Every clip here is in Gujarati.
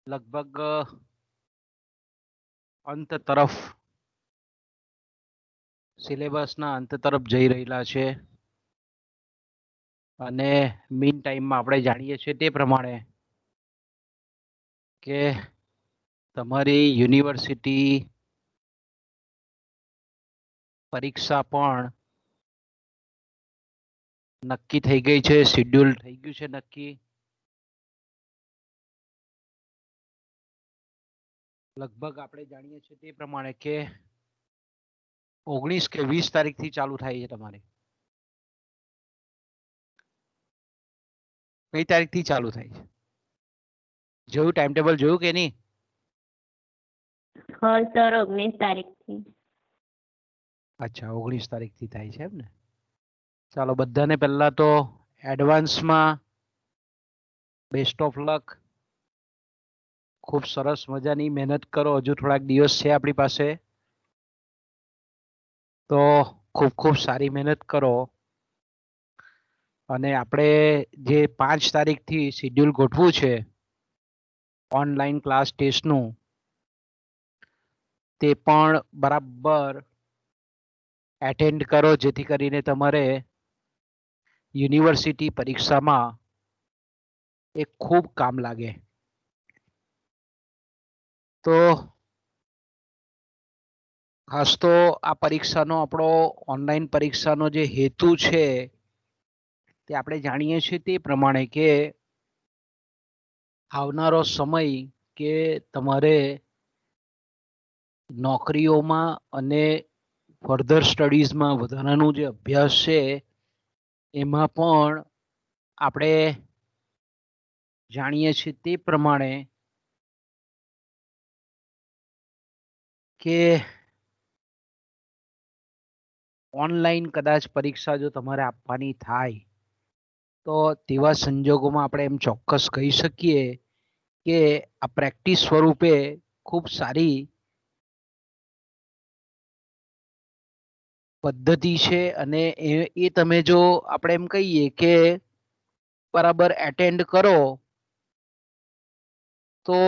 લગભગ અંત તરફ સિલેબસના અંત તરફ જઈ રહેલા છે અને મીન ટાઈમમાં આપણે જાણીએ છીએ તે પ્રમાણે કે તમારી યુનિવર્સિટી પરીક્ષા પણ નક્કી થઈ ગઈ છે, શેડ્યુલ થઈ ગયું છે નક્કી. લગભગ આપણે જાણીએ છીએ તે પ્રમાણે કે 19 કે 20 તારીખથી ચાલુ થાય છે. તમારે કઈ તારીખથી ચાલુ થાય છે? જોયું ટાઈમ ટેબલ જોયું કે નહીં? હા સર, 19 તારીખથી. અચ્છા, 19 તારીખથી થાય છે એમ ને. ચાલો, બધાને પહેલા તો એડવાન્સમાં બેસ્ટ ઓફ લક. ખૂબ સરસ મજાની મહેનત કરો. હજુ થોડાક દિવસ છે આપણી પાસે, તો ખૂબ ખૂબ સારી મહેનત કરો. અને આપણે જે 5 તારીખથી શેડ્યુલ ગોઠવું છે ઓનલાઈન ક્લાસ ટેસ્ટનું, તે પણ બરાબર એટેન્ડ કરો, જેથી કરીને તમારે યુનિવર્સિટી પરીક્ષામાં એ ખૂબ કામ લાગે. તો ખાસ તો આ પરીક્ષાનો, આપણો ઓનલાઈન પરીક્ષાનો જે હેતુ છે તે આપણે જાણીએ છીએ તે પ્રમાણે કે આવનારો સમય કે તમારે નોકરીઓમાં અને ફર્ધર સ્ટડીઝમાં વધારાનું જે અભ્યાસ છે એમાં પણ આપણે જાણીએ છીએ તે પ્રમાણે કે ઓનલાઈન કદાચ પરીક્ષા જો તમારે આપવાની થાય તો તેવા સંજોગોમાં આપણે એમ ચોક્કસ કહી શકીએ કે આ પ્રેક્ટિસ સ્વરૂપે ખૂબ સારી પદ્ધતિ છે. અને એ તમે જો આપણે એમ કહીએ કે બરાબર એટેન્ડ કરો તો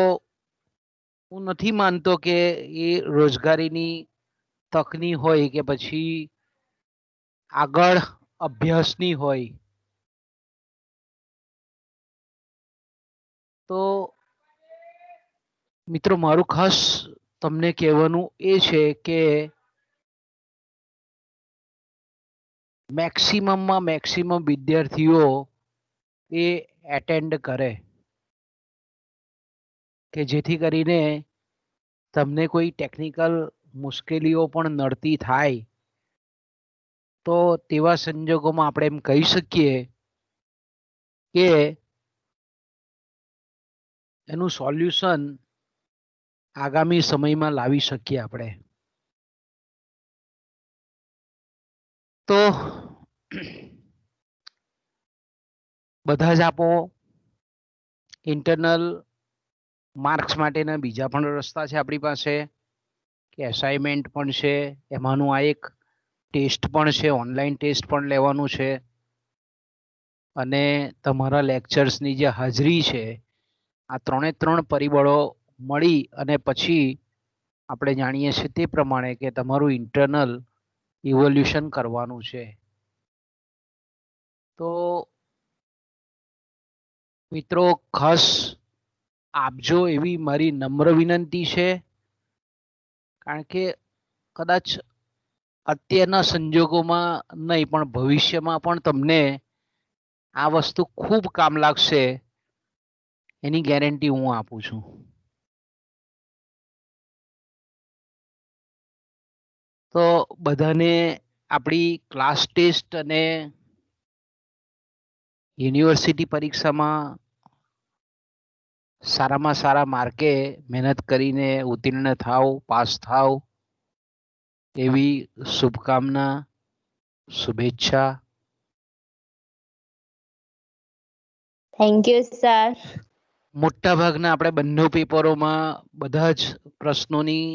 હું નથી માનતો કે એ રોજગારીની તકની હોય કે પછી આગળ અભ્યાસની હોય. તો મિત્રો, મારું ખાસ તમને કહેવાનું એ છે કે મેક્સિમમમાં મેક્સિમમ વિદ્યાર્થીઓ એ એટેન્ડ કરે, કે જેથી કરીને તમને કોઈ ટેકનિકલ મુશ્કેલીઓ પણ નડતી થાય તો તેવા સંજોગોમાં આપણે એમ કહી શકીએ કે એનું સોલ્યુશન આગામી સમયમાં લાવી શકીએ આપણે. તો બધા જ આપો ઇન્ટરનલ માર્ક્સ માટેના બીજા પણ રસ્તા છે આપણી પાસે, કે અસાઇનમેન્ટ પણ છે, એમાંનું આ એક ટેસ્ટ પણ છે, ઓનલાઈન ટેસ્ટ પણ લેવાનું છે, અને તમારા લેક્ચર્સની જે હાજરી છે, આ 3 પરિબળો મળી અને પછી આપણે જાણીએ છીએ તે પ્રમાણે કે તમારું ઇન્ટરનલ ઇવોલ્યુશન કરવાનું છે. તો મિત્રો, ખાસ આપજો એવી મારી નમ્ર વિનંતી છે. કારણ કે કદાચ અત્યારના સંજોગોમાં નહીં પણ ભવિષ્યમાં પણ તમને આ વસ્તુ ખૂબ કામ લાગશે એની ગેરંટી હું આપું છું. તો બધાને આપણી ક્લાસ ટેસ્ટ અને યુનિવર્સિટી પરીક્ષામાં સારામાં સારા માર્કે મહેનત કરીને ઉત્તીર્ણ થાવ, પાસ થાવ એવી શુભકામના, શુભેચ્છા. Thank you sir. મોટા ભાગના આપણે બંને પેપરોમાં બધા જ પ્રશ્નોની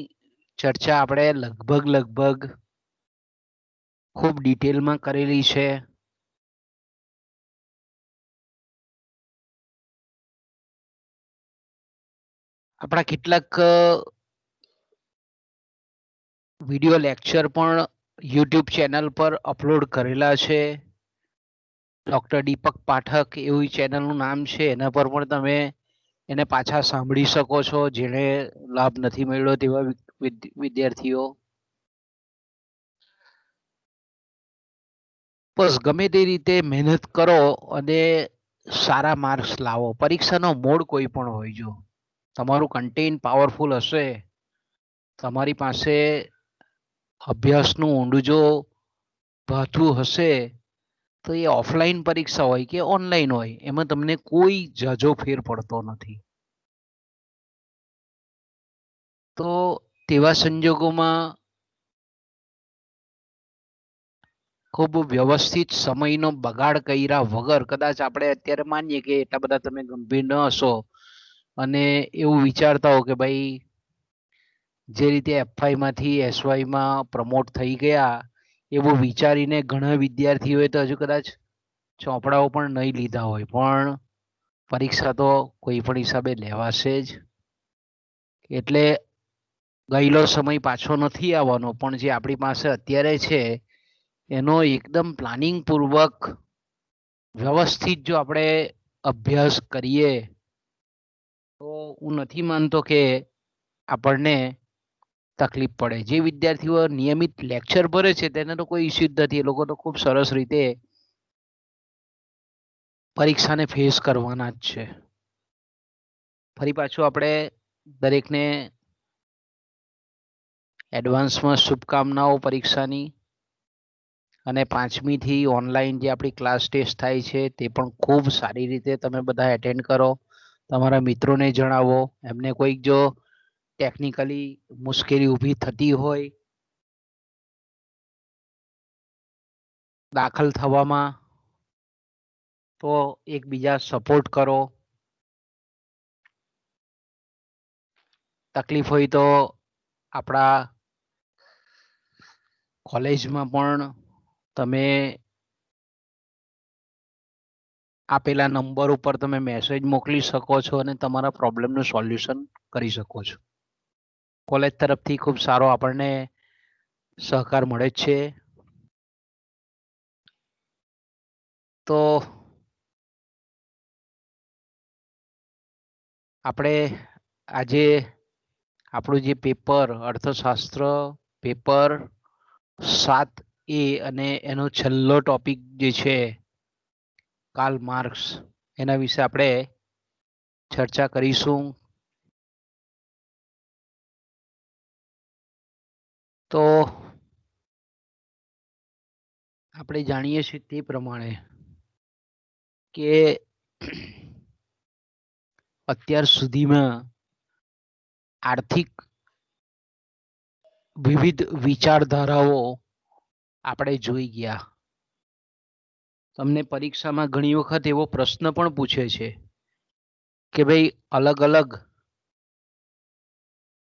ચર્ચા આપણે લગભગ ખૂબ ડિટેલમાં કરેલી છે. આપણા કેટલાક વિડિયો લેક્ચર પણ યુટ્યુબ ચેનલ પર અપલોડ કરેલા છે. ડોક્ટર દીપક પાઠક એવું ચેનલનું નામ છે, એના પર પણ તમે એને પાછા સાંભળી શકો છો, જેને લાભ નથી મળ્યો તેવા વિદ્યાર્થીઓ. બસ ગમે તે રીતે મહેનત કરો અને સારા માર્ક્સ લાવો. પરીક્ષાનો મોડ કોઈ પણ હોય, જો તમારું કન્ટેન્ટ પાવરફુલ હશે, તમારી પાસે અભ્યાસનું ઊંડું જો ભાથું હશે, તો એ ઓફલાઈન પરીક્ષા હોય કે ઓનલાઈન હોય, એમાં તમને કોઈ જાજો ફેર પડતો નથી. તો તેવા સંજોગોમાં ખૂબ વ્યવસ્થિત સમયનો બગાડ કર્યા વગર, કદાચ આપણે અત્યારે માનીએ કે એટલા બધા તમે ગંભીર ન હશો અને એવું વિચારતા હો કે ભાઈ જે રીતે એફઆઈમાંથી એસવાયમાં પ્રમોટ થઈ ગયા, એવું વિચારીને ઘણા વિદ્યાર્થીઓએ તો હજુ કદાચ ચોપડાઓ પણ નહીં લીધા હોય, પણ પરીક્ષા તો કોઈ પણ હિસાબે લેવાશે જ. એટલે ગયેલો સમય પાછો નથી આવવાનો, પણ જે આપણી પાસે અત્યારે છે એનો એકદમ પ્લાનિંગ પૂર્વક વ્યવસ્થિત જો આપણે અભ્યાસ કરીએ તો હું નથી માનતો કે આપણને તકલીફ પડે. જે વિદ્યાર્થીઓ નિયમિત લેક્ચર ભરે છે તેને તો કોઈ ઇસ્યુ જ નથી, એ લોકો તો ખૂબ સરસ રીતે પરીક્ષાને ફેસ કરવાના જ છે. ફરી પાછું આપણે દરેકને એડવાન્સમાં શુભકામનાઓ પરીક્ષાની. અને 5મી થી ઓનલાઈન જે આપણી ક્લાસ ટેસ્ટ થાય છે તે પણ ખૂબ સારી રીતે તમે બધા એટેન્ડ કરો. તમારા મિત્રોને જણાવો, એમને કોઈક જો ટેકનિકલી મુશ્કેલી ઊભી થતી હોય દાખલ થવામાં, તો એકબીજા સપોર્ટ કરો. તકલીફ હોય તો આપણા કોલેજમાં પણ તમે આપેલા નંબર ઉપર તમે મેસેજ મોકલી શકો છો અને તમારા પ્રોબ્લેમનું સોલ્યુશન કરી શકો છો. કોલેજ તરફથી ખૂબ સારો આપણને સહકાર મળે છે. તો આપણે આજે આપણું જે પેપર અર્થશાસ્ત્ર પેપર 7A અને એનો છેલ્લો ટોપિક જે છે કાર્લ માર્ક્સ, એના વિશે આપણે ચર્ચા કરીશું. તો આપણે જાણીએ છીએ તે પ્રમાણે કે અત્યાર સુધીમાં આર્થિક વિવિધ વિચારધારાઓ આપણે જોઈ ગયા. તમને પરીક્ષામાં ઘણી વખત એવો પ્રશ્ન પણ પૂછે છે કે ભાઈ અલગ અલગ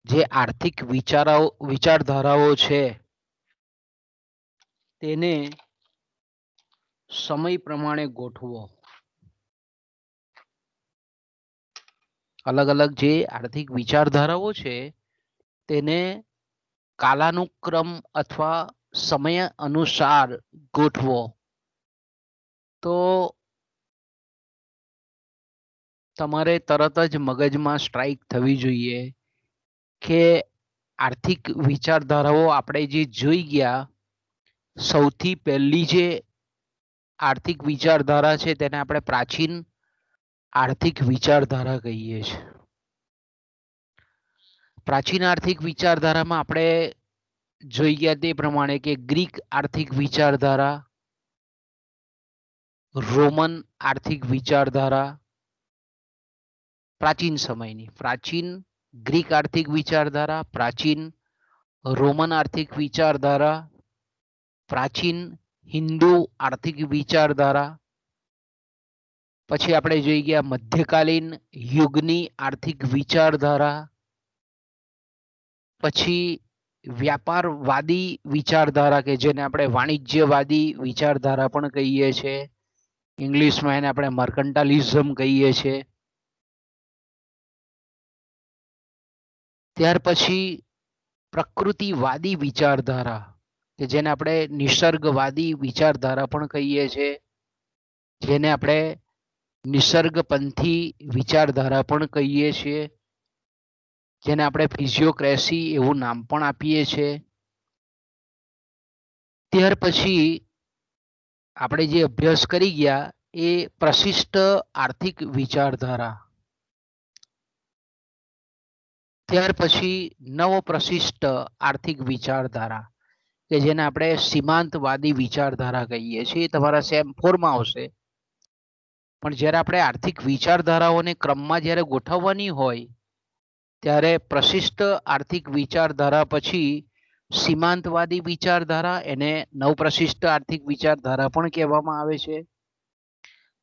જે આર્થિક વિચારધારાઓ છે તેને સમય પ્રમાણે ગોઠવો. અલગ અલગ જે આર્થિક વિચારધારાઓ છે તેને કાલાનુક્રમ અથવા સમય અનુસાર ગોઠવો. તો તમારે તરત જ મગજમાં સ્ટ્રાઇક થવી જોઈએ કે આર્થિક વિચારધારાઓ આપણે જે જોઈ ગયા, સૌથી પહેલી જે આર્થિક વિચારધારા છે તેને આપણે પ્રાચીન આર્થિક વિચારધારા કહીએ છીએ. પ્રાચીન આર્થિક વિચારધારામાં આપણે જોઈ ગયા તે પ્રમાણે કે ગ્રીક આર્થિક વિચારધારા, રોમન આર્થિક વિચારધારા, પ્રાચીન સમયની પ્રાચીન ગ્રીક આર્થિક વિચારધારા, પ્રાચીન રોમન આર્થિક વિચારધારા, પ્રાચીન હિન્દુ આર્થિક વિચારધારા, પછી આપણે જોઈ ગયા મધ્યકાલીન યુગની આર્થિક વિચારધારા, પછી વ્યાપારવાદી વિચારધારા કે જેને આપણે વાણિજ્યવાદી વિચારધારા પણ કહીએ છીએ. ઇંગ્લિશમાં એને આપણે મર્કન્ટાલિઝમ કહીએ છીએ. ત્યાર પછી પ્રકૃતિવાદી વિચારધારા કે જેને આપણે નિસર્ગવાદી વિચારધારા પણ કહીએ છીએ, જેને આપણે નિસર્ગપંથી વિચારધારા પણ કહીએ છીએ, જેને આપણે ફિઝિયોક્રેસી એવું નામ પણ આપીએ છીએ. ત્યાર પછી આપણે જે અભ્યાસ કરી ગયા એ પ્રશિષ્ટ આર્થિક વિચારધારા. ત્યાર પછી નવ પ્રશિષ્ટ આર્થિક વિચારધારા કે જેને આપણે સીમાંતવાદી વિચારધારા કહીએ છીએ. તમારા સેમ 4 માં આવશે. પણ જ્યારે આપણે આર્થિક વિચારધારાઓને ક્રમમાં જ્યારે ગોઠવવાની હોય ત્યારે પ્રશિષ્ટ આર્થિક વિચારધારા પછી સીમાંતવાદી વિચારધારા, એને નવપ્રશિષ્ટ આર્થિક વિચારધારા પણ કહેવામાં આવે છે.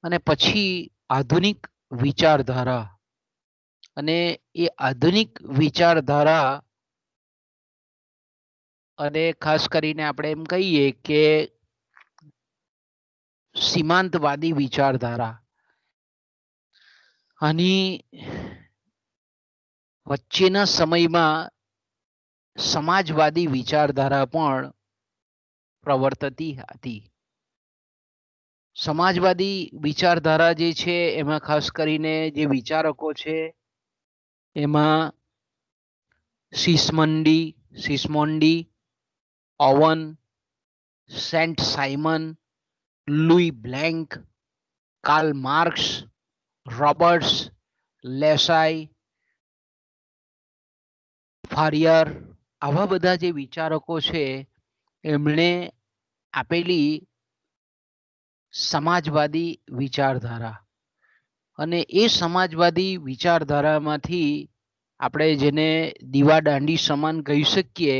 અને પછી આધુનિક વિચારધારા, અને એ આધુનિક વિચારધારા અને ખાસ કરીને આપણે એમ કહીએ કે સીમાંતવાદી વિચારધારા, આની વચ્ચેના સમયમાં સમાજવાદી વિચારધારા પણ પ્રવર્તતી હતી. સમાજવાદી વિચારધારા જે છે એમાં ખાસ કરીને જે વિચારકો છે એમાં Sismondi, Owen, Saint Simon, Louis Blanc, Karl Marx, Roberts, લેસાઈ, ફારિયર, આવા બધા જે વિચારકો છે એમણે આપેલી સમાજવાદી વિચારધારા. અને એ સમાજવાદી વિચારધારામાંથી આપણે જેને દીવાદાંડી સમાન કહી શકીએ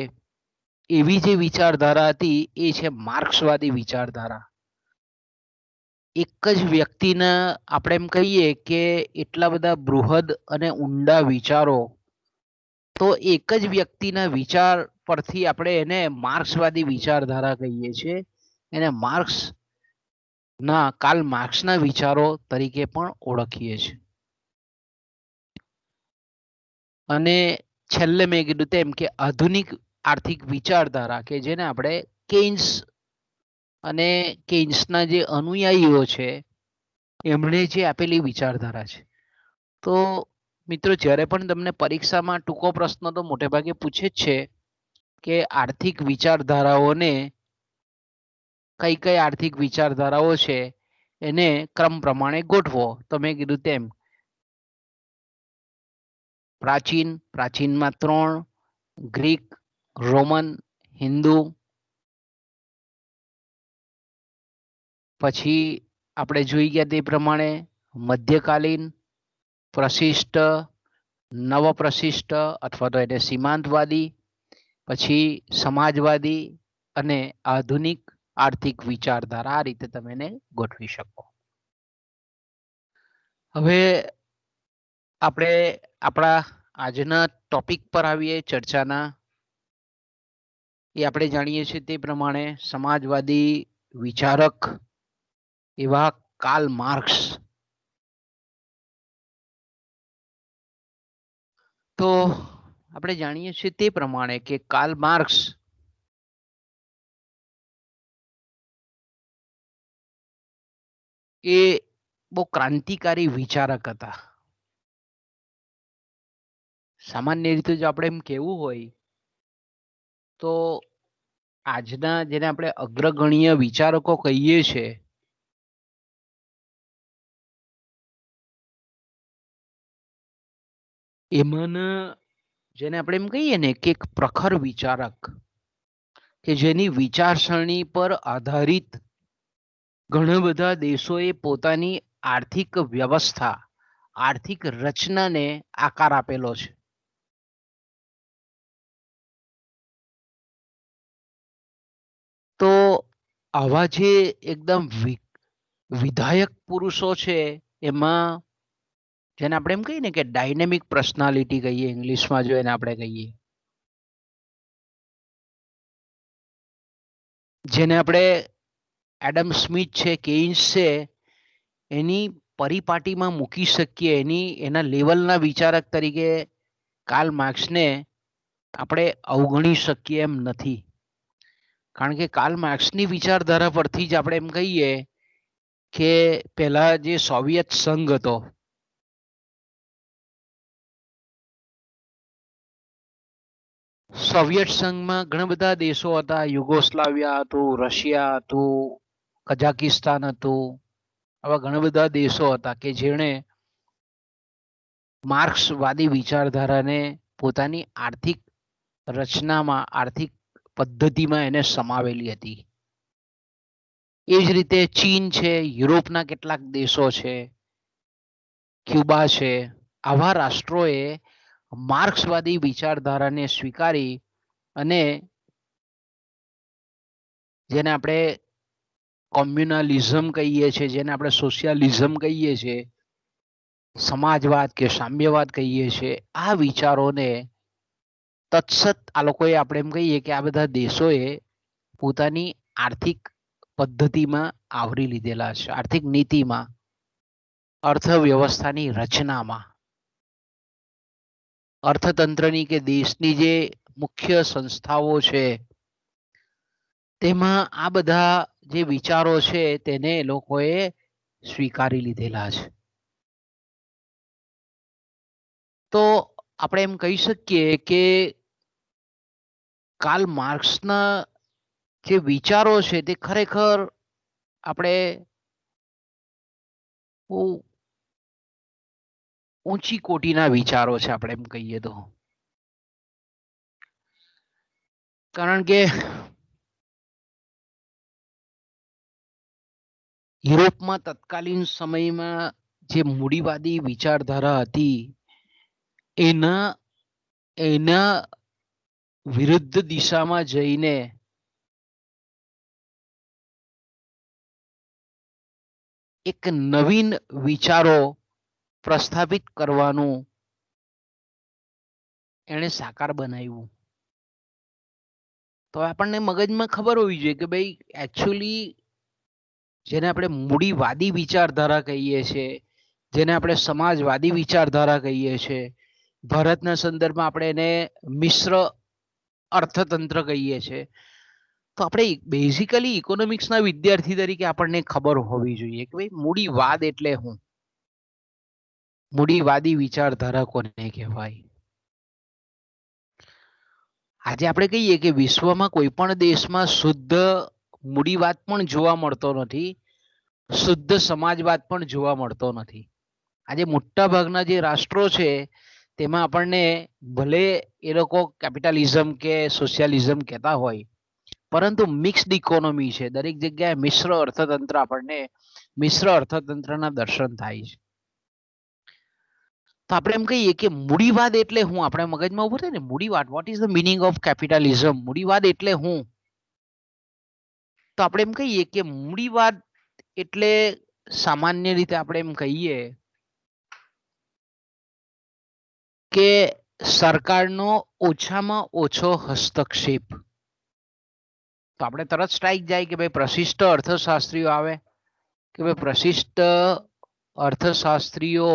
એવી જે વિચારધારા હતી એ છે માર્ક્સવાદી વિચારધારા. એક જ વ્યક્તિના આપણે એમ કહીએ કે એટલા બધા બૃહદ અને ઊંડા વિચારો, તો એક જ વ્યક્તિના વિચાર પરથી આપણે એને માર્ક્સવાદી વિચારધારા કહીએ છીએ. એને કાર્લ માર્ક્સના વિચારો તરીકે પણ ઓળખીએ છીએ. અને છેલ્લે મેં કીધું તેમ કે આધુનિક આર્થિક વિચારધારા કે જેને આપણે કેન્સ અને કેન્સના જે અનુયાયીઓ છે એમણે જે આપેલી વિચારધારા છે. તો મિત્રો, જ્યારે પણ તમને પરીક્ષામાં ટૂંકો પ્રશ્ન તો મોટે ભાગે પૂછે જ છે કે આર્થિક વિચારધારાઓને કઈ કઈ આર્થિક વિચારધારાઓ છે એને ક્રમ પ્રમાણે ગોઠવો. તો મેં કીધું તેમ પ્રાચીનમાં 3, ગ્રીક, રોમન, હિન્દુ. પછી આપણે જોઈ ગયા તે પ્રમાણે મધ્યકાલીન, પ્રશિષ્ટ, નવપ્રશિષ્ટ અથવા તો એને સીમાંતવાદી, પછી સમાજવાદી અને આધુનિક આર્થિક વિચારધારા. આ રીતે તમે એને ગોઠવી શકો. હવે આપણે આપણા આજના ટોપિક પર આવીએ ચર્ચાના. એ આપણે જાણીએ છીએ તે પ્રમાણે સમાજવાદી વિચારક એવા કાર્લ માર્ક્સ. તો આપણે જાણીએ છીએ તે પ્રમાણે કે કાર્લ માર્ક્સ એ બહુ ક્રાંતિકારી વિચારક હતા. સામાન્ય રીતે જો આપણે એમ કહેવું હોય તો આજના જેને આપણે અગ્રગણ્ય વિચારકો કહીએ છીએ એમાંના જેને આપણે એમ કહીએ ને કે એક પ્રખર વિચારક કે જેની વિચારસરણી પર આધારિત ઘણા બધા દેશોએ પોતાની આર્થિક વ્યવસ્થા, આર્થિક રચનાને આકાર આપેલો છે. તો આવા જે એકદમ વિધાયક પુરુષો છે એમાં જેને આપણે એમ કહીએ ને કે ડાયનેમિક પર્સનાલિટી કહીએ ઇંગ્લિશમાં, જો એને આપણે કહીએ, જેને આપણે એડમ સ્મિથ છે, કેઇન્સ છે, એની પરિપાટીમાં મૂકી શકીએ, એના લેવલના વિચારક તરીકે કાર્લ માર્ક્સને આપણે અવગણી શકીએ એમ નથી, કારણ કે કાર્લ માર્ક્સની વિચારધારા પરથી જ આપણે એમ કહીએ કે પહેલા જે સોવિયત સંઘ હતો, સોવિયત સંઘમાં ઘણા બધા દેશો હતા. યુગોસ્લાવિયા હતું, રશિયા હતું, કઝાકિસ્તાન હતું. આવા ઘણા બધા દેશો હતા કે જેણે માર્ક્સવાદી વિચારધારાને પોતાની આર્થિક રચનામાં, આર્થિક પદ્ધતિમાં એને સમાવેલી હતી. એ જ રીતે ચીન છે, યુરોપના કેટલાક દેશો છે, ક્યુબા છે, આવા રાષ્ટ્રોએ માર્ક્સવાદી વિચારધારાને સ્વીકારી અને જેને આપણે કોમ્યુનલિઝમ કહીએ છીએ, જેને આપણે સોશિયલિઝમ કહીએ છીએ, સમાજવાદ કે સામ્યવાદ કહીએ છીએ, આ વિચારોને તત્સત આ લોકોએ આપણે એમ કહીએ કે આ બધા દેશોએ પોતાની આર્થિક પદ્ધતિમાં આવરી લીધેલા છે, આર્થિક નીતિમાં, અર્થવ્યવસ્થાની રચનામાં, અર્થતંત્રની કે દેશની જે મુખ્ય સંસ્થાઓ છે તેમાં આ બધા જે વિચારો છે તેને એ લોકોએ સ્વીકારી લીધેલા છે. તો આપણે એમ કહી શકીએ કે કાર્લ માર્ક્સના જે વિચારો છે તે ખરેખર આપણે ઊંચી કોટીના વિચારો છે, આપણે એમ કહીએ તો. કારણ કે યુરોપમાં તત્કાલીન સમયમાં જે મૂડીવાદી વિચારધારા હતી એના વિરુદ્ધ દિશામાં જઈને એક નવીન વિચારો પ્રસ્થાપિત કરવાનું એણે સાકાર બનાવ્યું. તો આપણને મગજમાં ખબર હોવી જોઈએ કે ભાઈ એકચ્યુઅલી જેને આપણે મૂડીવાદી વિચારધારા કહીએ છીએ, જેને આપણે સમાજવાદી વિચારધારા કહીએ છીએ, ભારતના સંદર્ભમાં આપણે એને મિશ્ર અર્થતંત્ર કહીએ છીએ, તો આપણે બેઝિકલી ઇકોનોમિક્સના વિદ્યાર્થી તરીકે આપણને ખબર હોવી જોઈએ કે ભાઈ મૂડીવાદ એટલે શું, મૂડીવાદી વિચારધારા કોને કહેવાય. આજે આપણે કહીએ કે વિશ્વમાં કોઈ પણ દેશમાં શુદ્ધ મૂડીવાદ પણ જોવા મળતો નથી, શુદ્ધ સમાજવાદ પણ જોવા મળતો નથી. આજે મોટા ભાગના જે રાષ્ટ્રો છે તેમાં આપણને ભલે એ લોકો કેપિટલિઝમ કે સોશિયલિઝમ કહેતા હોય, પરંતુ મિક્સ્ડ ઇકોનોમી છે. દરેક જગ્યાએ મિશ્ર અર્થતંત્ર આપણને મિશ્ર અર્થતંત્રના દર્શન થાય છે. તો આપણે એમ કહીએ કે મૂડીવાદ એટલે હું, આપણે મગજમાં ઉભો થાય ને મૂડીવાદ, what is the meaning of capitalism, મૂડીવાદ એટલે હું. તો આપણે એમ કહીએ કે મૂડીવાદ એટલે સામાન્ય રીતે આપણે એમ કહીએ કે સરકારનો ઓછામાં ઓછો હસ્તક્ષેપ. તો આપણે તરત સ્ટ્રાઇક જાય કે ભાઈ પ્રશિષ્ટ અર્થશાસ્ત્રીઓ આવે કે ભાઈ પ્રશિષ્ટ અર્થશાસ્ત્રીઓ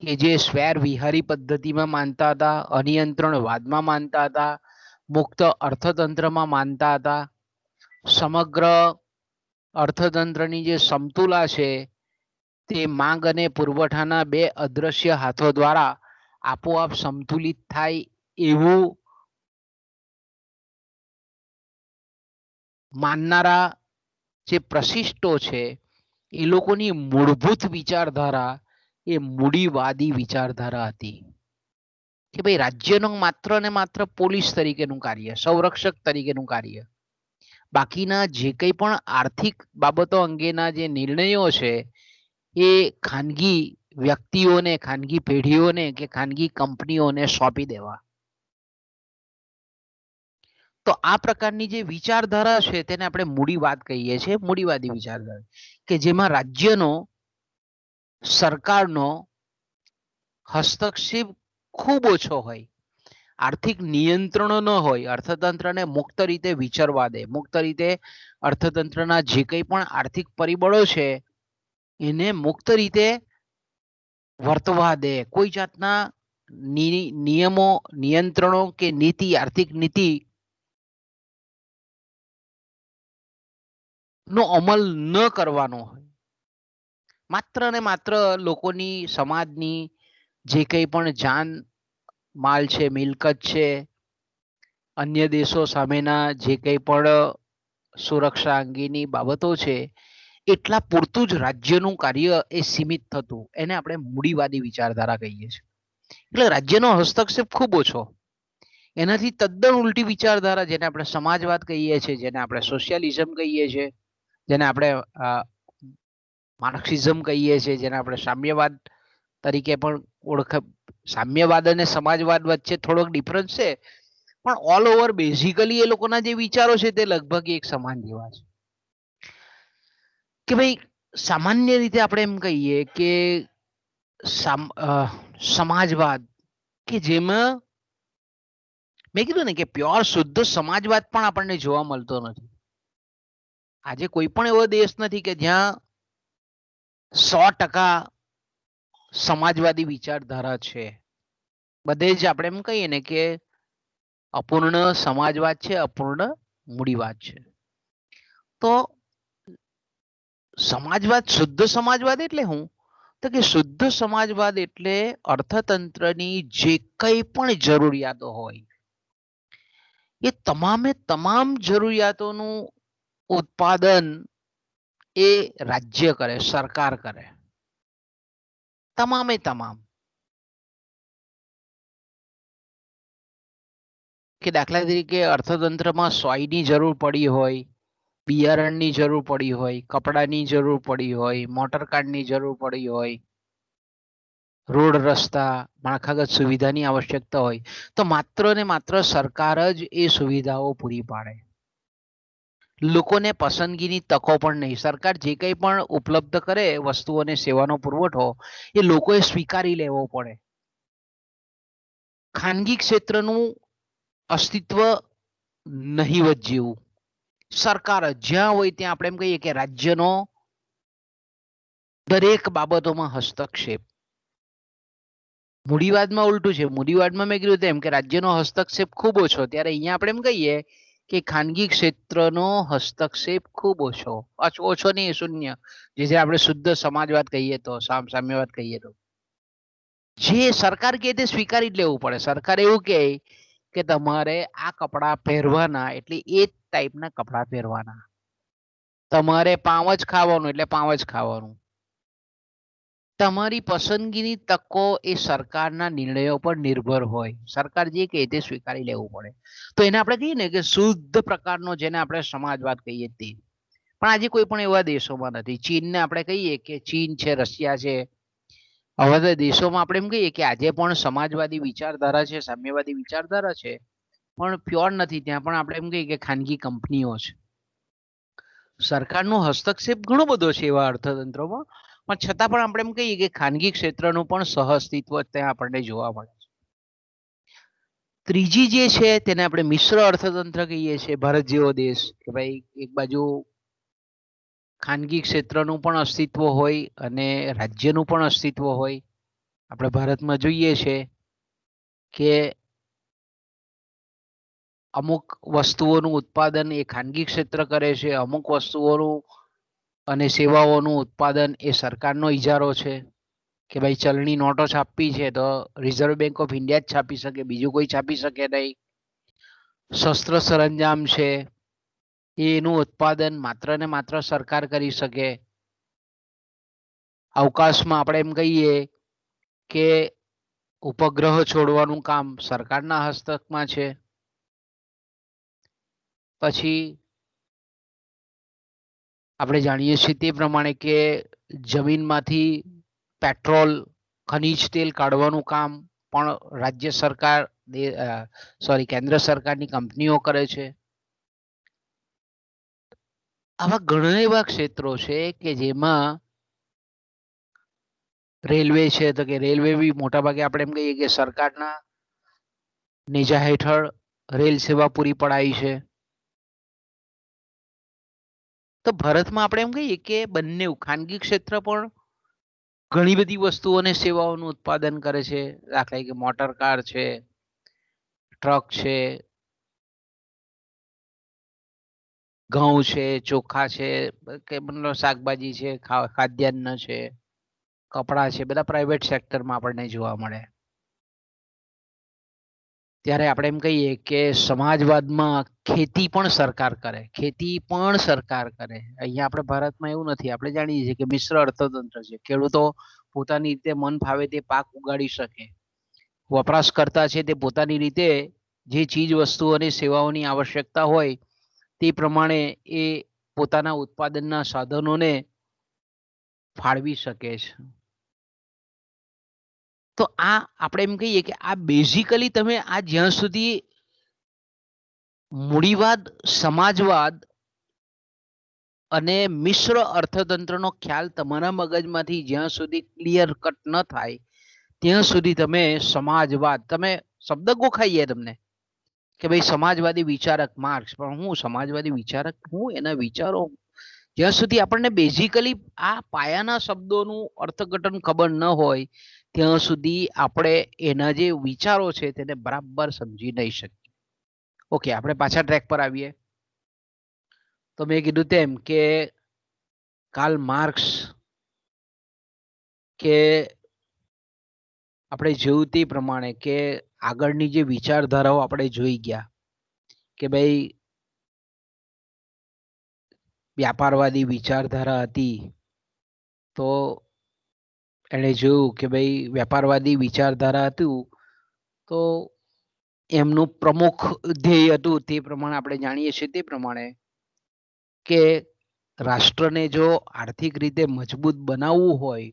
કે જે સ્વેર વિહારી પદ્ધતિમાં માનતા હતા, અનિયંત્રણવાદમાં માનતા હતા, મુક્ત અર્થતંત્રમાં માનતા હતા, સમગ્ર અર્થતંત્રની જે સમતુલા છે તે માંગ અને પુરવઠાના બે અદ્રશ્ય હાથો દ્વારા આપોઆપ સંતુલિત થાય એવું માનનારા જે પ્રશિષ્ટો છે એ લોકોની મૂળભૂત વિચારધારા એ મૂડીવાદી વિચારધારા હતી કે ભાઈ રાજ્યનો માત્ર ને માત્ર પોલીસ તરીકેનું કાર્ય, સંરક્ષક તરીકેનું કાર્ય, બાકીના જે કંઈ પણ આર્થિક બાબતો અંગેના જે નિર્ણયો છે એ ખાનગી વ્યક્તિઓને, ખાનગી પેઢીઓને કે ખાનગી કંપનીઓને સોંપી દેવા. તો આ પ્રકારની જે વિચારધારા છે તેને આપણે મૂડીવાદ કહીએ છીએ, મૂડીવાદી વિચારધારા, કે જેમાં રાજ્યનો, સરકારનો હસ્તક્ષેપ ખૂબ ઓછો હોય, આર્થિક નિયંત્રણો ન હોય, અર્થતંત્રને મુક્ત રીતે વિચરવા દે, મુક્ત રીતે અર્થતંત્રના જે કંઈ પણ આર્થિક પરિબળો છે એને મુક્ત રીતે વર્તવા દે, કોઈ જાતના નિયમો, નિયંત્રણો કે નીતિ, આર્થિક નીતિ નો અમલ ન કરવાનો હોય, માત્ર ને માત્ર લોકોની, સમાજની જે કંઈ પણ જાન માલ છે, મિલકત છે, અન્ય દેશો સામેના જે કંઈ પણ સુરક્ષા અંગેની બાબતો છે, એટલા પૂરતું જ રાજ્યનું કાર્ય એ સીમિત થતું. એને આપણે મૂડીવાદી વિચારધારા કહીએ છીએ. એટલે રાજ્યનો હસ્તક્ષેપ ખૂબ ઓછો. એનાથી તદ્દન ઉલટી વિચારધારા, જેને આપણે સમાજવાદ કહીએ છીએ, જેને આપણે સોશિયલિઝમ કહીએ છીએ, જેને આપણે માર્ક્સિઝમ કહીએ છીએ, જેને આપણે સામ્યવાદ તરીકે પણ સામ્યવાદ અને સમાજવાદ વચ્ચે થોડોક ડિફરન્સ છે, પણ ઓલ ઓવર બેઝિકલી એ લોકોના જે વિચારો છે તે લગભગ એક સમાન જેવા છે. કે ભાઈ સામાન્ય રીતે આપણે એમ કહીએ કે સમાજવાદ, કે જેમાં મેં કીધું ને કે પ્યોર શુદ્ધ સમાજવાદ પણ આપણને જોવા મળતો નથી. આજે કોઈ પણ એવો દેશ નથી કે જ્યાં 100% સમાજવાદી વિચારધારા છે. બધે જ આપણે એમ કહીએ ને કે અપૂર્ણ સમાજવાદ છે, અપૂર્ણ મૂડીવાદ છે. તો સમાજવાદ, શુદ્ધ સમાજવાદ એટલે શું? તો કે શુદ્ધ સમાજવાદ એટલે અર્થતંત્રની જે કંઈ પણ જરૂરિયાતો હોય એ તમામે તમામ જરૂરિયાતોનું ઉત્પાદન એ રાજ્ય કરે, સરકાર કરે, તમામે તમામ. કે દાખલા તરીકે અર્થતંત્રમાં સોયની જરૂર પડી હોય, બિયારણની જરૂર પડી હોય, કપડાની જરૂર પડી હોય, મોટરકારની જરૂર પડી હોય, રોડ રસ્તા, માળખાગત સુવિધાની આવશ્યકતા હોય, તો માત્ર ને માત્ર સરકાર જ એ સુવિધાઓ પૂરી પાડે. લોકોને પસંદગીની તકો પણ નહીં. સરકાર જે કંઈ પણ ઉપલબ્ધ કરે વસ્તુઓ અને સેવાનો પુરવઠો, એ લોકોએ સ્વીકારી લેવો પડે. ખાનગી ક્ષેત્રનું અસ્તિત્વ નહીવત જેવું. સરકાર જ્યાં હોય ત્યાં આપણે એમ કહીએ કે રાજ્યનો દરેક બાબતોમાં હસ્તક્ષેપ. મૂડીવાદમાં ઉલટું છે. મૂડીવાદમાં મેં કીધું તેમ કે રાજ્યનો હસ્તક્ષેપ ખૂબ ઓછો, ત્યારે અહીંયા આપણે એમ કહીએ કે ખાનગી ક્ષેત્રનો હસ્તક્ષેપ ખૂબ ઓછો. ઓછો નહીં, શૂન્ય. જે આપણે શુદ્ધ સમાજવાદ કહીએ તો, સામ્યવાદ કહીએ તો, જે સરકાર કહે તે સ્વીકારી જ લેવું પડે. સરકાર એવું કહે કે તમારે આ કપડાં પહેરવાના એટલે એ જ ટાઈપના કપડાં પહેરવાના, તમારે પાવ જ ખાવાનું એટલે પાવ જ ખાવાનું. તમારી પસંદગીની તકો એ સરકારના નિર્ણયો પર નિર્ભર હોય. સરકાર જે કહે તે સ્વીકારી લેવું પડે. તો એને આપણે કહીએ ને કે શુદ્ધ પ્રકારનો, જેને આપણે સમાજવાદ કહીએ તે. પણ આજે કોઈ પણ એવા દેશોમાં નથી. ચીનને આપણે કહીએ કે ચીન છે, રશિયા છે, આવા બધા દેશોમાં આપણે એમ કહીએ કે આજે પણ સમાજવાદી વિચારધારા છે, સામ્યવાદી વિચારધારા છે, પણ પ્યોર નથી. ત્યાં પણ આપણે એમ કહીએ કે ખાનગી કંપનીઓ છે. સરકારનો હસ્તક્ષેપ ઘણો બધો છે એવા અર્થતંત્રોમાં, પણ છતાં પણ આપણે એમ કહીએ કે ખાનગી ક્ષેત્રનું પણ સહઅસ્તિત્વ ત્યાં આપણને જોવા મળે છે. ત્રીજી જે છે તેને આપણે મિશ્ર અર્થતંત્ર કહીએ છીએ. ભારત જેવો દેશ, કે ભાઈ એક બાજુ ખાનગી ક્ષેત્રનું પણ અસ્તિત્વ હોય અને રાજ્યનું પણ અસ્તિત્વ હોય. આપણે ભારતમાં જોઈએ છે કે અમુક વસ્તુઓનું ઉત્પાદન એ ખાનગી ક્ષેત્ર કરે છે, અમુક વસ્તુઓનું અને સેવાઓનું ઉત્પાદન એ સરકારનો ઇજારો છે. કે ભાઈ ચલણી નોટો છાપવી છે તો રિઝર્વ બેંક ઓફ ઇન્ડિયા જ છાપી શકે, બીજું કોઈ છાપી શકે નહીં. શસ્ત્ર સરંજામ છે એનું ઉત્પાદન માત્ર ને માત્ર સરકાર કરી શકે. અવકાશમાં આપણે એમ કહીએ કે ઉપગ્રહ છોડવાનું કામ સરકારના હસ્તકમાં છે. પછી આપણે જાણીએ છીએ તે પ્રમાણે કે જમીનમાંથી પેટ્રોલ, ખનીજ તેલ કાઢવાનું કામ પણ રાજ્ય સરકાર, કેન્દ્ર સરકારની કંપનીઓ કરે છે. આવા ઘણા એવા ક્ષેત્રો છે કે જેમાં રેલવે છે, તો કે રેલવે બી મોટા ભાગે આપણે એમ કહીએ કે સરકારના નેજા હેઠળ રેલ સેવા પૂરી પડાય છે. તો ભારતમાં આપણે એમ કહીએ કે બંને ખાનગી ક્ષેત્ર પણ ઘણી બધી વસ્તુઓ અને સેવાઓનું ઉત્પાદન કરે છે. દાખલા તરીકે મોટર કાર છે, ટ્રક છે, ઘઉં છે, ચોખા છે, કે મતલબ શાકભાજી છે, ખાદ્યાન્ન છે, કપડા છે, બધા પ્રાઇવેટ સેક્ટરમાં આપણને જોવા મળે. ત્યારે આપણે એમ કહીએ કે સમાજવાદમાં ખેતી પણ સરકાર કરે. ખેતી પણ સરકાર કરે. અહીંયા આપણે ભારતમાં એવું નથી. આપણે જાણીએ છીએ કે મિશ્ર અર્થતંત્ર છે. ખેડૂતો પોતાની રીતે મન ફાવે તે પાક ઉગાડી શકે. વપરાશકર્તા છે તે પોતાની રીતે જે ચીજ વસ્તુઓ અને સેવાઓની આવશ્યકતા હોય તે પ્રમાણે એ પોતાના ઉત્પાદનના સાધનોને ફાળવી શકે છે. તો આ આપણે એમ કહીએ કે આ બેઝિકલી તમે આ જ્યાં સુધી મૂડીવાદ, સમાજવાદ અને મિશ્ર અર્થતંત્રનો ખ્યાલ તમારા મગજમાંથી જ્યાં સુધી ક્લિયર કટ ન થાય ત્યાં સુધી તમે સમાજવાદ, તમે શબ્દ ગોખાઈએ તમને કે ભાઈ સમાજવાદી વિચારક માર્ક્સ, પણ હું સમાજવાદી વિચારક, હું એના વિચારો, જ્યાં સુધી આપણને બેઝિકલી આ પાયાના શબ્દોનું અર્થઘટન ખબર ન હોય ત્યાં સુધી આપણે એના જે વિચારો છે તેને બરાબર સમજી નહીં શકીએ. ઓકે, આપણે પાછા ટ્રેક પર આવીએ. તો મેં કીધું તેમ કે કાર્લ માર્ક્સ કે આપણે જોયું તે પ્રમાણે કે આગળની જે વિચારધારાઓ આપણે જોઈ ગયા કે ભાઈ વ્યાપારવાદી વિચારધારા હતી, તો એણે જોયું કે ભાઈ વેપારવાદી વિચારધારા હતું તો એમનું પ્રમુખ ધ્યેય હતું તે પ્રમાણે આપણે જાણીએ છીએ તે પ્રમાણે કે રાષ્ટ્રને જો આર્થિક રીતે મજબૂત બનાવવું હોય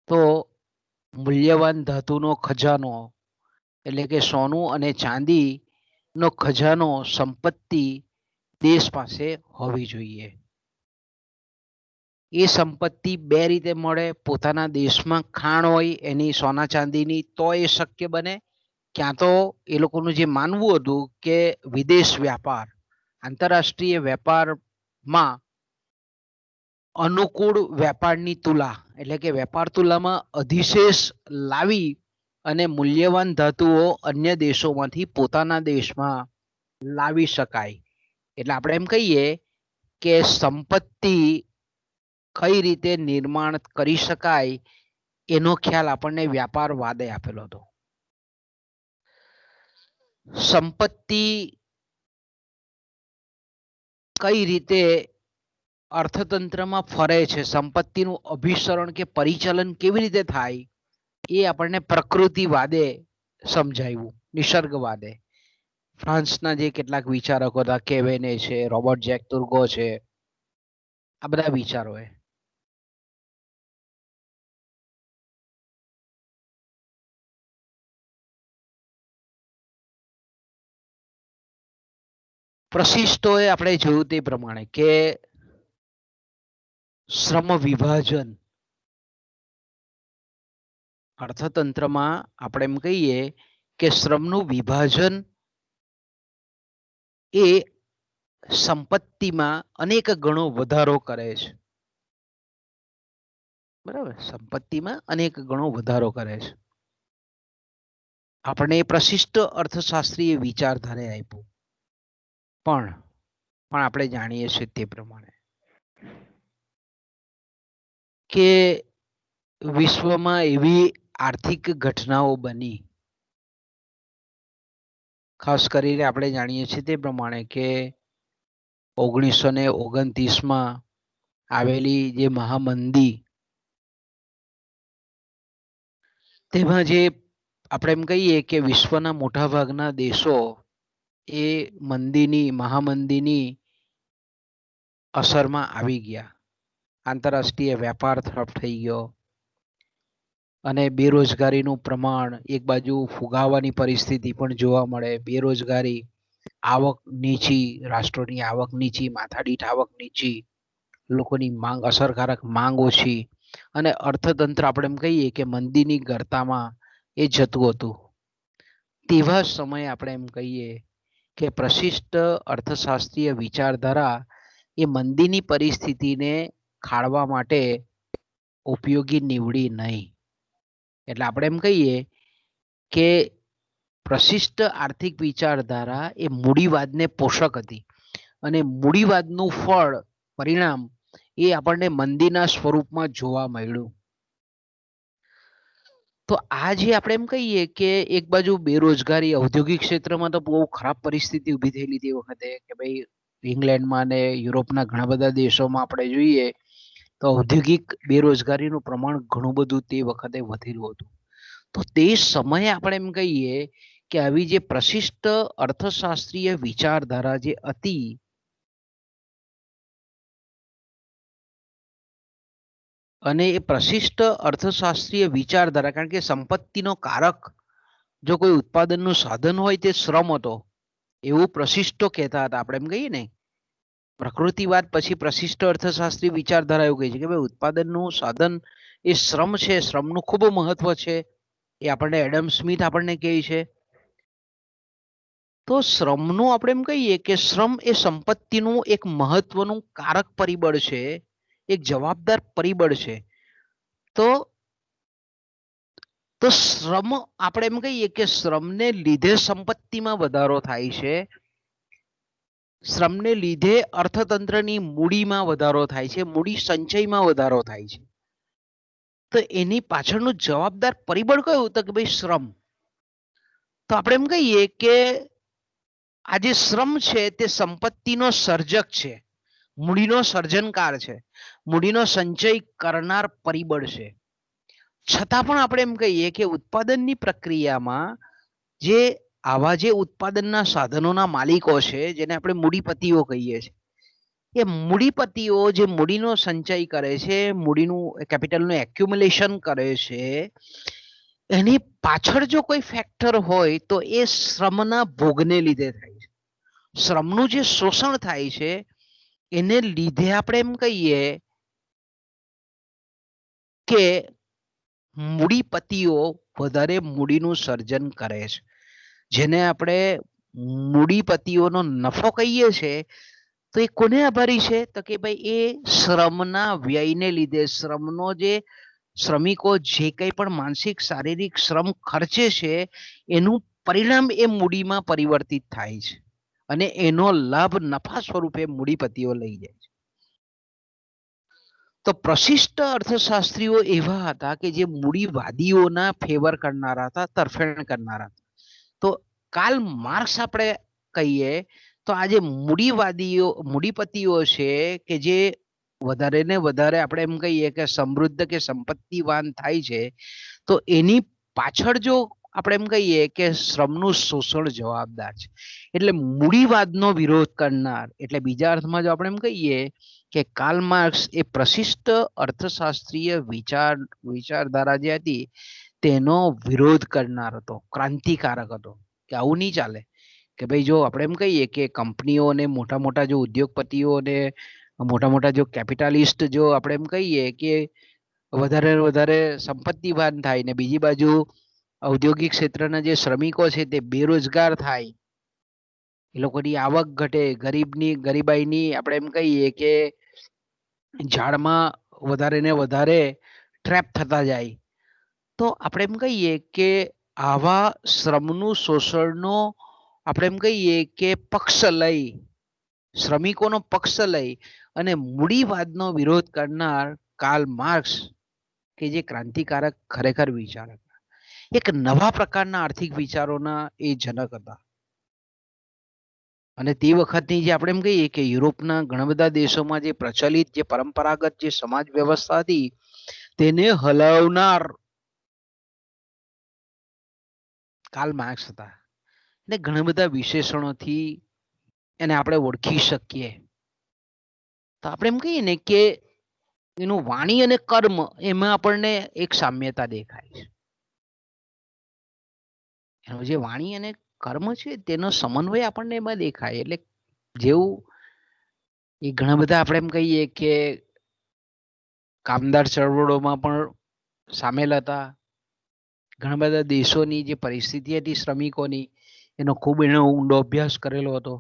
તો મૂલ્યવાન ધાતુનો ખજાનો એટલે કે સોનું અને ચાંદીનો ખજાનો, સંપત્તિ દેશ પાસે હોવી જોઈએ. એ સંપત્તિ બે રીતે મળે. પોતાના દેશમાં ખાણ હોય એની સોના ચાંદીની તો એ શક્ય બને, ક્યાં તો એ લોકોનું જે માનવું હતું કે વિદેશ વ્યાપાર, આંતરરાષ્ટ્રીય વેપારમાં અનુકૂળ વેપારની તુલા એટલે કે વેપાર તુલામાં અધિશેષ લાવી અને મૂલ્યવાન ધાતુઓ અન્ય દેશોમાંથી પોતાના દેશમાં લાવી શકાય. એટલે આપણે એમ કહીએ કે સંપત્તિ કઈ રીતે નિર્માણ કરી શકાય એનો ખ્યાલ આપણને વ્યાપારવાદે આપેલો હતો. સંપત્તિ કઈ રીતે અર્થતંત્રમાં ફરે છે, સંપત્તિનું અભિસરણ કે પરિચલન કેવી રીતે થાય એ આપણને પ્રકૃતિવાદે સમજાવ્યું, નિસર્ગવાદે. ફ્રાન્સના જે કેટલાક વિચારકો હતા, કેવેને છે, રોબર્ટ જેક તુર્ગો છે, આ બધા વિચારોએ પ્રશિષ્ટોએ આપણે જોયું તે પ્રમાણે કે શ્રમ વિભાજન અર્થતંત્રમાં આપણે એમ કહીએ કે શ્રમનું વિભાજન એ સંપત્તિમાં અનેક ગણો વધારો કરે છે. બરાબર, સંપત્તિમાં અનેક ગણો વધારો કરે છે. આપણે પ્રશિષ્ટ અર્થશાસ્ત્રીય વિચારધારે આપ્યું, પણ આપણે જાણીએ છીએ તે પ્રમાણે કે વિશ્વમાં એવી આર્થિક ઘટનાઓ બની, ખાસ કરીને આપણે જાણીએ છીએ તે પ્રમાણે કે 1929માં આવેલી જે મહામંદી, તેમાં જે આપણે એમ કહીએ કે વિશ્વના મોટાભાગના દેશો એ મહામંદીની અસરમાં આવી ગયા. આંતરરાષ્ટ્રીય વેપાર ઠપ થઈ ગયો અને બેરોજગારીનું પ્રમાણ એક બાજુ ફુગાવાની પરિસ્થિતિ પણ જોવા મળે. બેરોજગારી, આવક નીચી, રાષ્ટ્રોની આવક નીચી, માથાદીઠ આવક નીચી, લોકોની માંગ, અસરકારક માંગ ઓછી, અને અર્થતંત્ર આપણે એમ કહીએ કે મંદીની ગર્તામાં એ જતું હતું. તેવા સમયે આપણે એમ કહીએ કે પ્રશિષ્ટ અર્થશાસ્ત્રીય વિચારધારા એ મંદીની પરિસ્થિતિને ખાળવા માટે ઉપયોગી નીવડી નહીં. એટલે આપણે એમ કહીએ કે પ્રશિષ્ટ આર્થિક વિચારધારા એ મૂડીવાદને પોષક હતી અને મૂડીવાદનું ફળ પરિણામ એ આપણને મંદીના સ્વરૂપમાં જોવા મળ્યું. તો આ જે આપણે એમ કહીએ કે એક બાજુ બેરોજગારી, ઔદ્યોગિક ક્ષેત્રમાં તો બહુ ખરાબ પરિસ્થિતિ ઊભી થયેલી તે વખતે કે ભાઈ ઇંગ્લેન્ડમાં ને યુરોપના ઘણા બધા દેશોમાં આપણે જોઈએ તો ઔદ્યોગિક બેરોજગારીનું પ્રમાણ ઘણું બધું તે વખતે વધેલું હતું. તો તે સમયે આપણે એમ કહીએ કે આવી જે પ્રશિષ્ટ અર્થશાસ્ત્રીય વિચારધારા જે હતી અને એ પ્રશિષ્ટ અર્થશાસ્ત્રીય વિચારધારા, કારણ કે સંપત્તિનો કારક જો કોઈ ઉત્પાદનનું સાધન હોય તે શ્રમ હતો એવું પ્રશિષ્ટો કહેતા હતા. આપણે એમ કહીએ ને પ્રકૃતિવાદ પછી પ્રશિષ્ટ અર્થશાસ્ત્રી વિચારધારા એવું કહે છે કે ભાઈ ઉત્પાદનનું સાધન એ શ્રમ છે, શ્રમનું ખૂબ મહત્વ છે. એ આપણને એડમ સ્મિથ આપણને કહે છે. તો શ્રમનું આપણે એમ કહીએ કે શ્રમ એ સંપત્તિનું એક મહત્વનું કારક પરિબળ છે, એક જવાબદાર પરિબળ છે. તો શ્રમ આપણે એમ કહીએ કે શ્રમને લીધે સંપત્તિમાં વધારો થાય છે, શ્રમને લીધે અર્થતંત્રની મૂડીમાં વધારો થાય છે, મૂડી સંચયમાં વધારો થાય છે. તો એની પાછળનું જવાબદાર પરિબળ કયું? તો કે ભાઈ શ્રમ. તો આપણે એમ કહીએ કે આ જે શ્રમ છે તે સંપત્તિનો સર્જક છે, મૂડીનો સર્જનકાર છે, મૂડીનો સંચય કરનાર પરિબળ છે. છતાં પણ આપણે એમ કહીએ કે ઉત્પાદનની પ્રક્રિયામાં જે આવા જે ઉત્પાદનના સાધનોના માલિકો છે જેને આપણે મૂડીપતિઓ કહીએ છીએ, એ મૂડીપતિઓ જે મૂડીનો સંચય કરે છે, મૂડીનું કેપિટલનું એક્યુમ્યુલેશન કરે છે, એની પાછળ જો કોઈ ફેક્ટર હોય તો એ શ્રમના ભોગને લીધે થાય છે. શ્રમનું જે શોષણ થાય છે એને લીધે આપણે એમ કહીએ કે મૂડીપતિઓ વધારે મૂડીનું સર્જન કરે છે, જેને આપણે મૂડીપતિઓનો નફો કહીએ છીએ. તો એ કોને આભારી છે? તો કે ભાઈ એ શ્રમના વ્યયને લીધે, શ્રમનો જે શ્રમિકો જે કંઈ પણ માનસિક શારીરિક શ્રમ ખર્ચે છે એનું પરિણામ એ મૂડીમાં પરિવર્તિત થાય છે અને એનો લાભ નફા સ્વરૂપે મૂડીપતિઓ લઈ જાય છે. તો પ્રશિષ્ટ અર્થશાસ્ત્રીઓ એવા હતા કે જે મૂડીવાદીઓના ફેવર કરનારા હતા, તરફેણ કરનારા. તો કાર્લ માર્ક્સ આપણે કહીએ તો આ જે મૂડીપતિઓ છે કે જે વધારે ને વધારે આપણે એમ કહીએ કે સમૃદ્ધ કે સંપત્તિવાન થાય છે, તો એની પાછળ જો આપણે એમ કહીએ કે શ્રમનું શોષણ જવાબદાર છે. એટલે મૂડીવાદનો વિરોધ કરનાર, એટલે બીજા અર્થમાં જો આપણે એમ કહીએ કે કાર્લ માર્ક્સ એ પ્રશિષ્ટ અર્થશાસ્ત્રીય વિચારધારા જે હતી તેનો વિરોધ કરનાર હતો, ક્રાંતિકારક હતો કે આવું નહીં ચાલે. કે ભાઈ જો આપણે એમ કહીએ કે કંપનીઓને મોટા મોટા જો ઉદ્યોગપતિઓને મોટા મોટા જો કેપિટાલિસ્ટ જો આપણે એમ કહીએ કે વધારે વધારે સંપત્તિવાન થાય ને બીજી બાજુ ઔદ્યોગિક ક્ષેત્રના જે શ્રમિકો છે તે બેરોજગાર થાય, એ લોકોની આવક ઘટે, ગરીબાઈની આપણે એમ કહીએ કે ઝાડમાં વધારે ને વધારે ટ્રેપ થતા જાય. તો આપણે એમ કહીએ કે આવા શ્રમનું શોષણનો આપણે એમ કહીએ કે પક્ષ લઈ, શ્રમિકોનો પક્ષ લઈ અને મૂડીવાદનો વિરોધ કરનાર કાર્લ માર્ક્સ કે જે ક્રાંતિકારક ખરેખર વિચાર હતા, એક નવા પ્રકારના આર્થિક વિચારોના એ જનક હતા. અને તે વખતની જે આપણે એમ કહીએ કે યુરોપના ઘણા બધા દેશોમાં જે પ્રચલિત જે પરંપરાગત જે સમાજ વ્યવસ્થા હતી તેને હલાવનાર કાર્લ માર્ક્સ હતા. ને ઘણા બધા વિશેષણોથી એને આપણે ઓળખી શકીએ. તો આપણે એમ કહીએ ને કે એનું વાણી અને કર્મ એમાં આપણને એક સામ્યતા દેખાય છે. એનું જે વાણી અને કર્મ છે તેનો સમન્વય આપણને એમાં દેખાય. એટલે જેવું એ ઘણા બધા આપણે એમ કહીએ કે કામદાર ચળવળોમાં પણ સામેલ હતા. ઘણા બધા દેશોની જે પરિસ્થિતિ હતી શ્રમિકોની એનો ખૂબ એનો ઊંડો અભ્યાસ કરેલો હતો.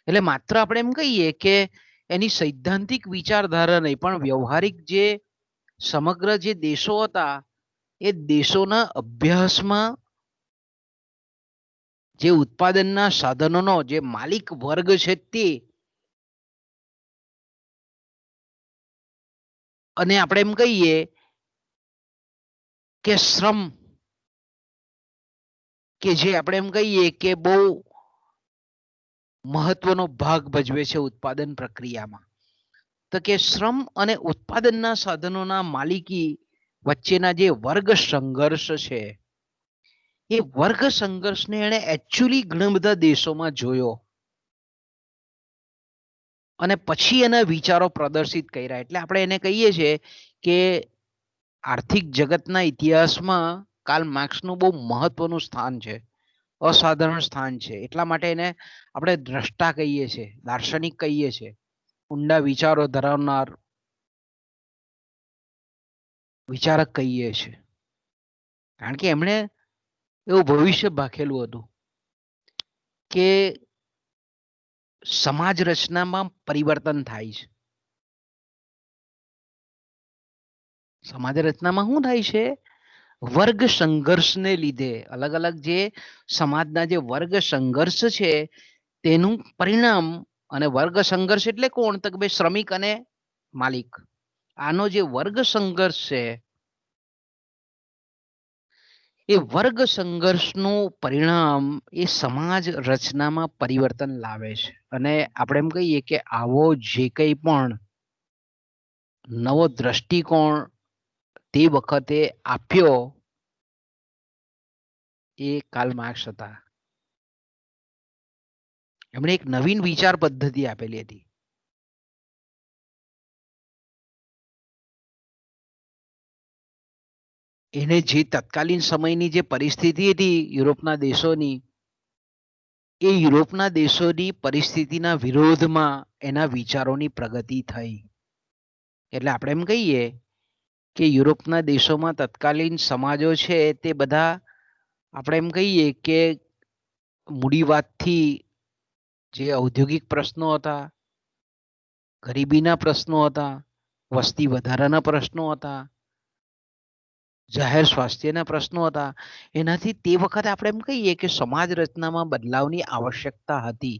એટલે માત્ર આપણે એમ કહીએ કે એની સૈદ્ધાંતિક વિચારધારા નહીં પણ વ્યવહારિક જે સમગ્ર જે દેશો હતા એ દેશોના અભ્યાસમાં જે ઉત્પાદનના સાધનોનો જે માલિક વર્ગ છે તે અને આપણે એમ કહીએ કે શ્રમ કે જે આપણે એમ કહીએ કે બહુ મહત્વનો ભાગ ભજવે છે ઉત્પાદન પ્રક્રિયામાં. તો કે શ્રમ અને ઉત્પાદનના સાધનોના માલિકી વચ્ચેના જે વર્ગ સંઘર્ષ છે એ વર્ગ સંઘર્ષને એણે એકચ્યુઅલી ઘણા બધા દેશોમાં જોયો અને પછી એના વિચારો પ્રદર્શિત કર્યા. એટલે આપણે એને કહીએ છીએ કે આર્થિક જગતના ઇતિહાસમાં કાર્લ માર્ક્સનું બહુ મહત્વનું સ્થાન છે, અસાધારણ સ્થાન છે. એટલા માટે એને આપણે દ્રષ્ટા કહીએ છીએ, દાર્શનિક કહીએ છીએ, ઊંડા વિચારો ધરાવનાર વિચારક કહીએ છીએ. કારણ કે એમણે એવું ભવિષ્ય ભાખેલું હતું કે સમાજ રચનામાં પરિવર્તન થાય છે. સમાજ રચનામાં શું થાય છે? વર્ગ સંઘર્ષને લીધે અલગ અલગ જે સમાજના જે વર્ગ સંઘર્ષ છે તેનું પરિણામ. અને વર્ગ સંઘર્ષ એટલે કોણ? તો કે ભાઈ શ્રમિક અને માલિક. આનો જે વર્ગ સંઘર્ષ છે એ વર્ગ સંઘર્ષનું પરિણામ એ સમાજ રચનામાં પરિવર્તન લાવે છે. અને આપણે એમ કહીએ કે આવો જે કંઈ પણ નવો દ્રષ્ટિકોણ તે વખતે આપ્યો એ કાર્લ માર્ક્સ હતા. એમણે એક નવીન વિચાર પદ્ધતિ આપેલી હતી. એને જે તત્કાલીન સમયની જે પરિસ્થિતિ હતી યુરોપના દેશોની, એ યુરોપના દેશોની પરિસ્થિતિના વિરોધમાં એના વિચારોની પ્રગતિ થઈ. એટલે આપણે એમ કહીએ કે યુરોપના દેશોમાં તત્કાલીન સમાજો છે તે બધા આપણે એમ કહીએ કે મૂડીવાદથી જે ઔદ્યોગિક પ્રશ્નો હતા, ગરીબીના પ્રશ્નો હતા, વસ્તી વધારાના પ્રશ્નો હતા, જાહેર સ્વાસ્થ્યના પ્રશ્નો હતા, એનાથી તે વખતે આપણે એમ કહીએ કે સમાજ રચનામાં બદલાવની આવશ્યકતા હતી.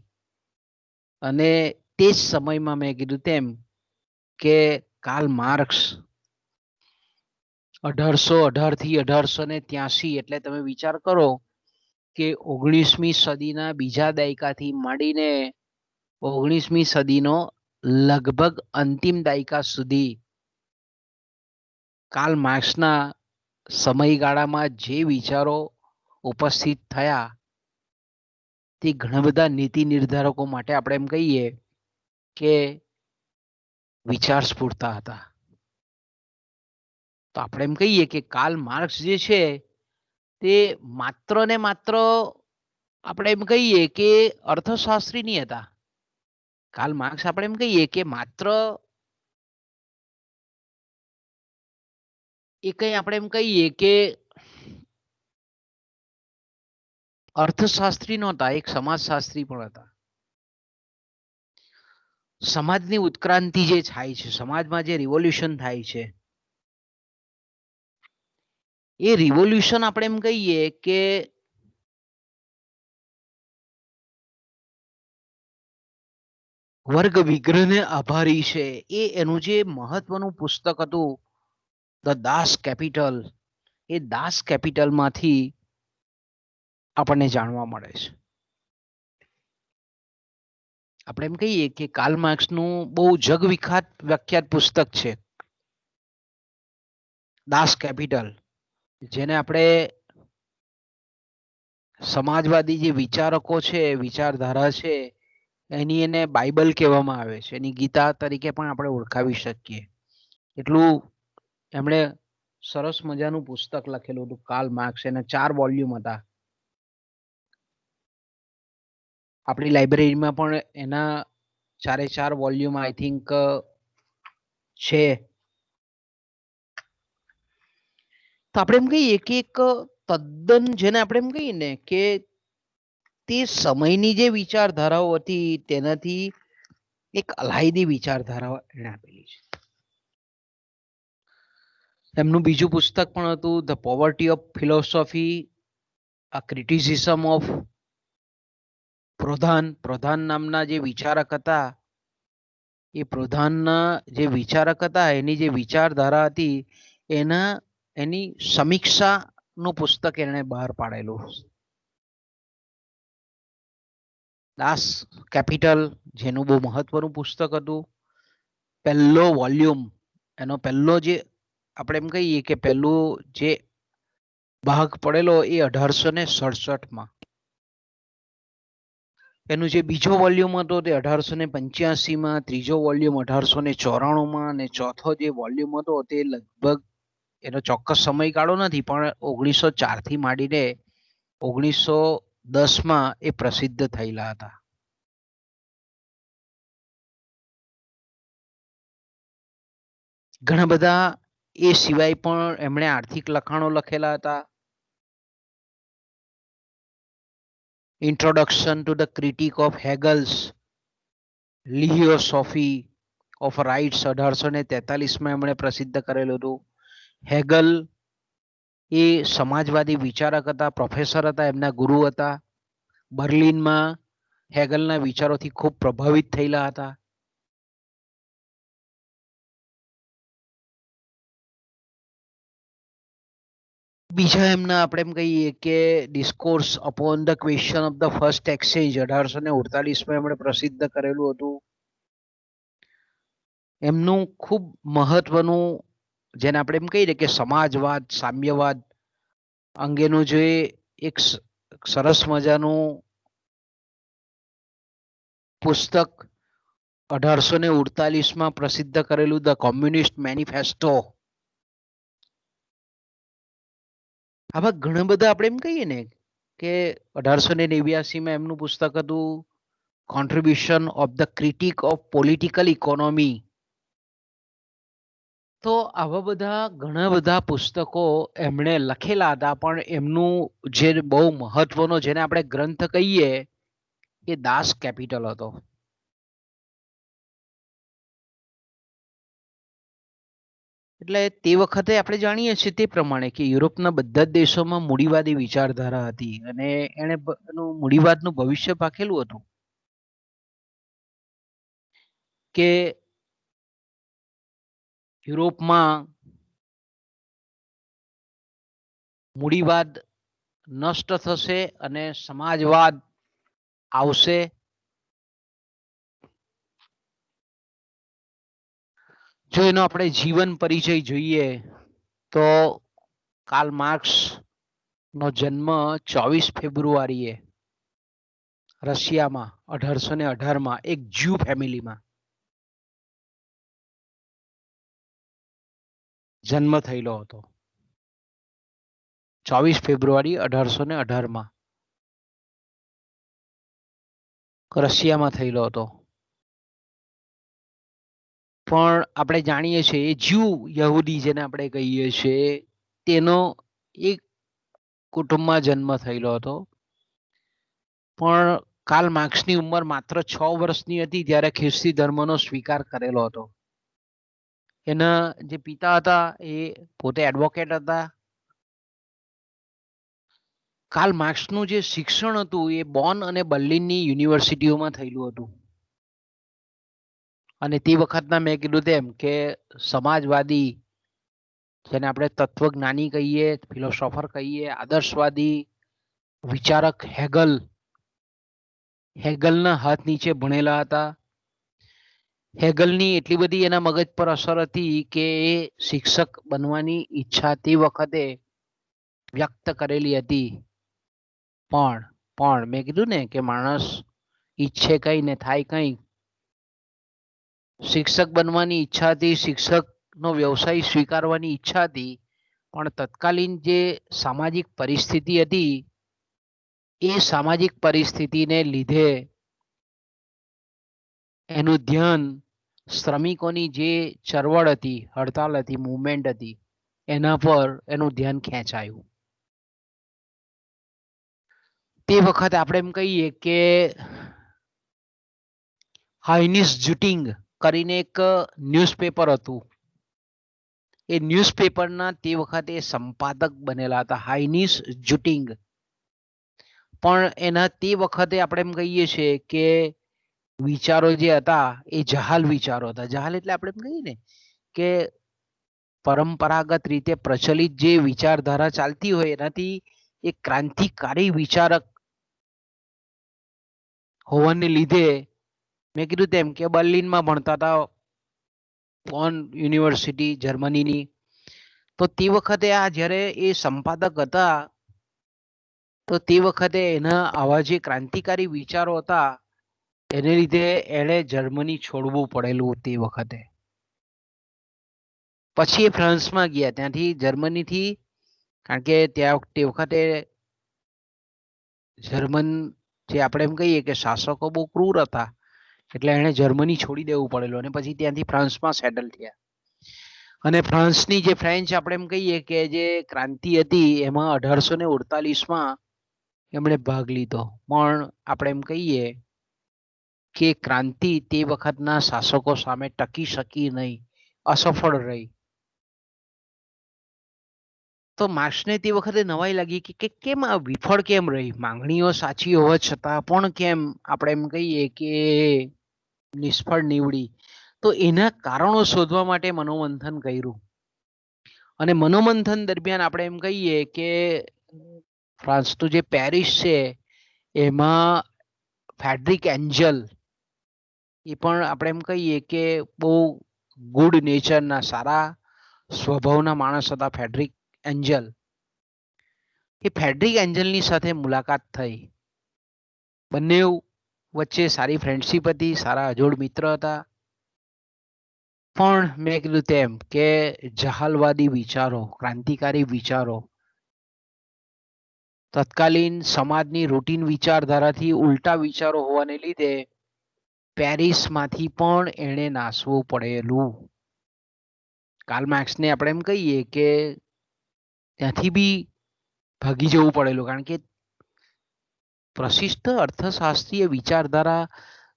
અને તે જ સમયમાં મેં કીધું તેમ કે કાર્લ માર્ક્સ 1818 થી 1883 એટલે તમે વિચાર કરો કે 19મી સદીના બીજા દાયકાથી માંડીને 19મી સદીનો લગભગ અંતિમ દાયકા સુધી કાર્લ માર્ક્સના સમયગાળામાં જે વિચારો ઉપસ્થિત થયા તે ઘણા બધા નીતિ નિર્ધારકો માટે આપણે એમ કહીએ કે વિચાર સ્ફૂર્તા હતા. તો આપણે એમ કહીએ કે કાર્લ માર્ક્સ જે છે તે માત્ર ને માત્ર આપણે એમ કહીએ કે અર્થશાસ્ત્રી નહીં હતા. કાર્લ માર્ક્સ આપણે એમ કહીએ કે માત્ર એ કંઈ આપણે એમ કહીએ કે અર્થશાસ્ત્રી નહોતા, એક સમાજશાસ્ત્રી પણ હતા. સમાજની ઉત્ક્રાંતિ જે થાય છે, સમાજમાં જે રિવોલ્યુશન થાય છે, એ રિવોલ્યુશન આપણે એમ કહીએ કે વર્ગ વિગ્રહને આભારી છે. એ એનું જે મહત્વનું પુસ્તક હતું ધ દાસ કેપિટલ, એ દાસ કેપિટલમાંથી આપણને જાણવા મળે છે. આપણે એમ કહીએ કે કાર્લ માર્ક્સનું બહુ જગવિખ્યાત પુસ્તક છે દાસ કેપિટલ, જેને આપણે સમાજવાદી જે વિચારકો છે, વિચારધારા છે, એની એને બાઇબલ કહેવામાં આવે છે. એની ગીતા તરીકે પણ આપણે ઓળખાવી શકીએ. એટલું એમણે સરસ મજાનું પુસ્તક લખેલું હતું કાર્લ માર્ક્સ. એના 4 વોલ્યુમ હતા. આપણી લાઇબ્રેરીમાં પણ એના 4 વોલ્યુમ આઈ થિંક છે. તો આપણે એમ કહીએ કે એક તદ્દન જેને આપણે એમ કહીએ ને કે તે સમયની જે વિચારધારાઓ હતી તેનાથી એક અલાયદી વિચારધારાઓ એને આપેલી છે. એમનું બીજું પુસ્તક પણ હતું the poverty of philosophy, a criticism of પ્રધાન નામના જે વિચારક હતા, એ પ્રધાનના જે વિચારક હતા એની જે વિચારધારા હતી એની સમીક્ષાનું પુસ્તક એણે બહાર પાડેલું. દાસ કેપિટલ, જેનું બહુ મહત્વનું પુસ્તક હતું. પહેલો વોલ્યુમ, એનો પહેલો જે આપણે એમ કહીએ કે પહેલું જે ભાગ પડેલો એ 1867માં. એનું જે બીજો વોલ્યુમ હતો તે 1885માં, ત્રીજો વોલ્યુમ 1894માં અને ચોથો જે વોલ્યુમ હતો તે લગભગ એનો ચોક્કસ સમયગાળો નથી પણ 1904 થી માંડીને 1910માં એ પ્રસિદ્ધ થયેલા હતા. ઘણા બધા એ સિવાય પણ એમણે આર્થિક લખાણો લખેલા હતા. Introduction to the critique of Hegel's, philosophy of rights 1843માં એમણે પ્રસિદ્ધ કરેલું હતું. હેગલ એ સમાજવાદી વિચારક હતા, પ્રોફેસર હતા, એમના ગુરુ હતા. બર્લિનમાં હેગલના વિચારોથી ખૂબ પ્રભાવિત થયેલા હતા. બીજા એમના આપણે એમ કહીએ કે discourse upon the question of the first exchange 1848માં એમણે પ્રસિદ્ધ કરેલું હતું. એમનું ખૂબ મહત્વનું જેને આપણે એમ કહીએ કે સમાજવાદ, સામ્યવાદ અંગેનું જે એક સરસ મજાનું પુસ્તક 1848માં પ્રસિદ્ધ કરેલું ધ કોમ્યુનિસ્ટ મેનિફેસ્ટો. આવા ઘણા બધા આપણે એમ કહીએ ને કે 1889માં એમનું પુસ્તક હતું contribution of the critique of political economy. તો આવા બધા ઘણા બધા પુસ્તકો એમણે લખેલા હતા પણ એમનું જે બહુ મહત્વનો જેને આપણે ગ્રંથ કહીએ એ દાસ કેપિટલ હતો. એટલે તે વખતે આપણે જાણીએ છીએ તે પ્રમાણે કે યુરોપના બધા જ દેશોમાં મૂડીવાદી વિચારધારા હતી અને એણે મૂડીવાદનું ભવિષ્ય પાકેલું હતું કે યુરોપમાં મૂડીવાદ નષ્ટ થશે અને સમાજવાદ આવશે. જો એનો આપણે જીવન પરિચય જોઈએ તો કાર્લ માર્ક્સ નો જન્મ 24 ફેબ્રુઆરીએ રશિયામાં 1818માં એક જ્યુ ફેમિલીમાં જન્મ થયેલો હતો. 24 ફેબ્રુઆરી 1818માં રશિયામાં થયેલો હતો. પણ આપણે જાણીએ છીએ એ જ્યુ યહૂદી જેને આપણે કહીએ છીએ તેનો એક કુટુંબમાં જન્મ થયેલો હતો. પણ કાર્લ માર્ક્સની ઉંમર માત્ર 6 વર્ષની હતી ત્યારે ખ્રિસ્તી ધર્મનો સ્વીકાર કરેલો હતો. એના જે પિતા હતા એ પોતે એડવોકેટ હતા. કાર્લ માર્ક્સનું જે શિક્ષણ હતું એ બોન અને બર્લિનની યુનિવર્સિટીઓમાં થયેલું હતું. અને તે વખતના મેં કીધું તેમ કે સમાજવાદી જેને આપણે તત્વજ્ઞાની કહીએ, ફિલોસોફર કહીએ, આદર્શવાદી વિચારક હેગલના હાથ નીચે ભણેલા હતા. હેગલની એટલી બધી એના મગજ પર અસર હતી કે એ શિક્ષક બનવાની ઈચ્છા તે વખતે વ્યક્ત કરેલી હતી. પણ મેં કીધું ને કે માણસ ઈચ્છે કઈ ને થાય કઈ. શિક્ષક બનવાની ઈચ્છા હતી, શિક્ષકનો વ્યવસાય સ્વીકારવાની ઈચ્છા હતી, પણ તત્કાલીન જે સામાજિક પરિસ્થિતિ હતી એ સામાજિક પરિસ્થિતિને લીધે એનું ધ્યાન શ્રમિકોની જે ચળવળ હતી, હડતાલ હતી, મુવમેન્ટ હતી એના પર એનું ધ્યાન ખેંચાયું. તે વખતે આપણે એમ કહીએ કે હાઇનિસ જુટિંગ કરીને એક ન્યૂઝપેપર હતું. એ ન્યૂઝપેપરના તે વખતે સંપાદક બનેલા હતા, હાઇનીશ જુટિંગ. પણ એના તે વખતે આપણે એમ કહીએ છીએ કે વિચારો જે હતા એ જહાલ વિચારો હતા. જહાલ એટલે આપણે એમ કહીએ ને કે પરંપરાગત રીતે પ્રચલિત જે વિચારધારા ચાલતી હોય એનાથી એક ક્રાંતિકારી વિચારક હોવાને લીધે મેં કીધું તેમ કે બર્લિનમાં ભણતા હતા, બોન યુનિવર્સિટી જર્મનીની. તો તે વખતે આ જ્યારે એ સંપાદક હતા તો તે વખતે એના આવા જે ક્રાંતિકારી વિચારો હતા એને લીધે એણે જર્મની છોડવું પડેલું તે વખતે. પછી એ ફ્રાન્સમાં ગયા, ત્યાંથી જર્મનીથી, કારણ કે ત્યાં તે વખતે જર્મન જે આપણે એમ કહીએ કે શાસકો બહુ ક્રૂર હતા એટલે એણે જર્મની છોડી દેવું પડેલું અને પછી ત્યાંથી ફ્રાન્સમાં સેટલ થયા. અને ફ્રાન્સની જે ફ્રેન્ચ આપણે એમ કહીએ કે જે ક્રાંતિ હતી એમાં 1848માં એમણે ભાગ લીધો. પણ આપણે એમ કહીએ કે ક્રાંતિ તે વખતના શાસકો સામે ટકી શકી નહીં, અસફળ રહી. તો માર્ક્સને તે વખતે નવાઈ લાગી કે કેમ આ વિફળ કેમ રહી, માંગણીઓ સાચી હોવા છતાં પણ કેમ આપણે એમ કહીએ કે નિષ્ફળ નીવડી. તો એના કારણો શોધવા માટે મનોમંથન કર્યું. અને મનોમંથન દરમિયાન આપણે એમ કહીએ કે ફ્રાન્સનું જે પેરિસ છે એમાં ફેડરિક એન્જલ, એ પણ આપણે એમ કહીએ કે બહુ ગુડ નેચરના, સારા સ્વભાવના માણસ હતા ફેડરિક એન્જલ. એ ફેડરિક એન્જલની સાથે મુલાકાત થઈ. બંને વચ્ચે સારી ફ્રેન્ડશીપ હતી, સારા અજોડ મિત્ર હતા. પણ મેં કીધું તેમ કે જહાલવાદી વિચારો, ક્રાંતિકારી વિચારો, તત્કાલીન સમાજની રૂટીન વિચારધારાથી ઉલટા વિચારો હોવાને લીધે પેરિસમાંથી પણ એણે નાસવું પડેલું. કાર્લ માર્ક્સને આપણે એમ કહીએ કે ત્યાંથી બી ભાગી જવું પડેલું, કારણ કે પ્રશિષ્ટ અર્થશાસ્ત્રીય વિચારધારા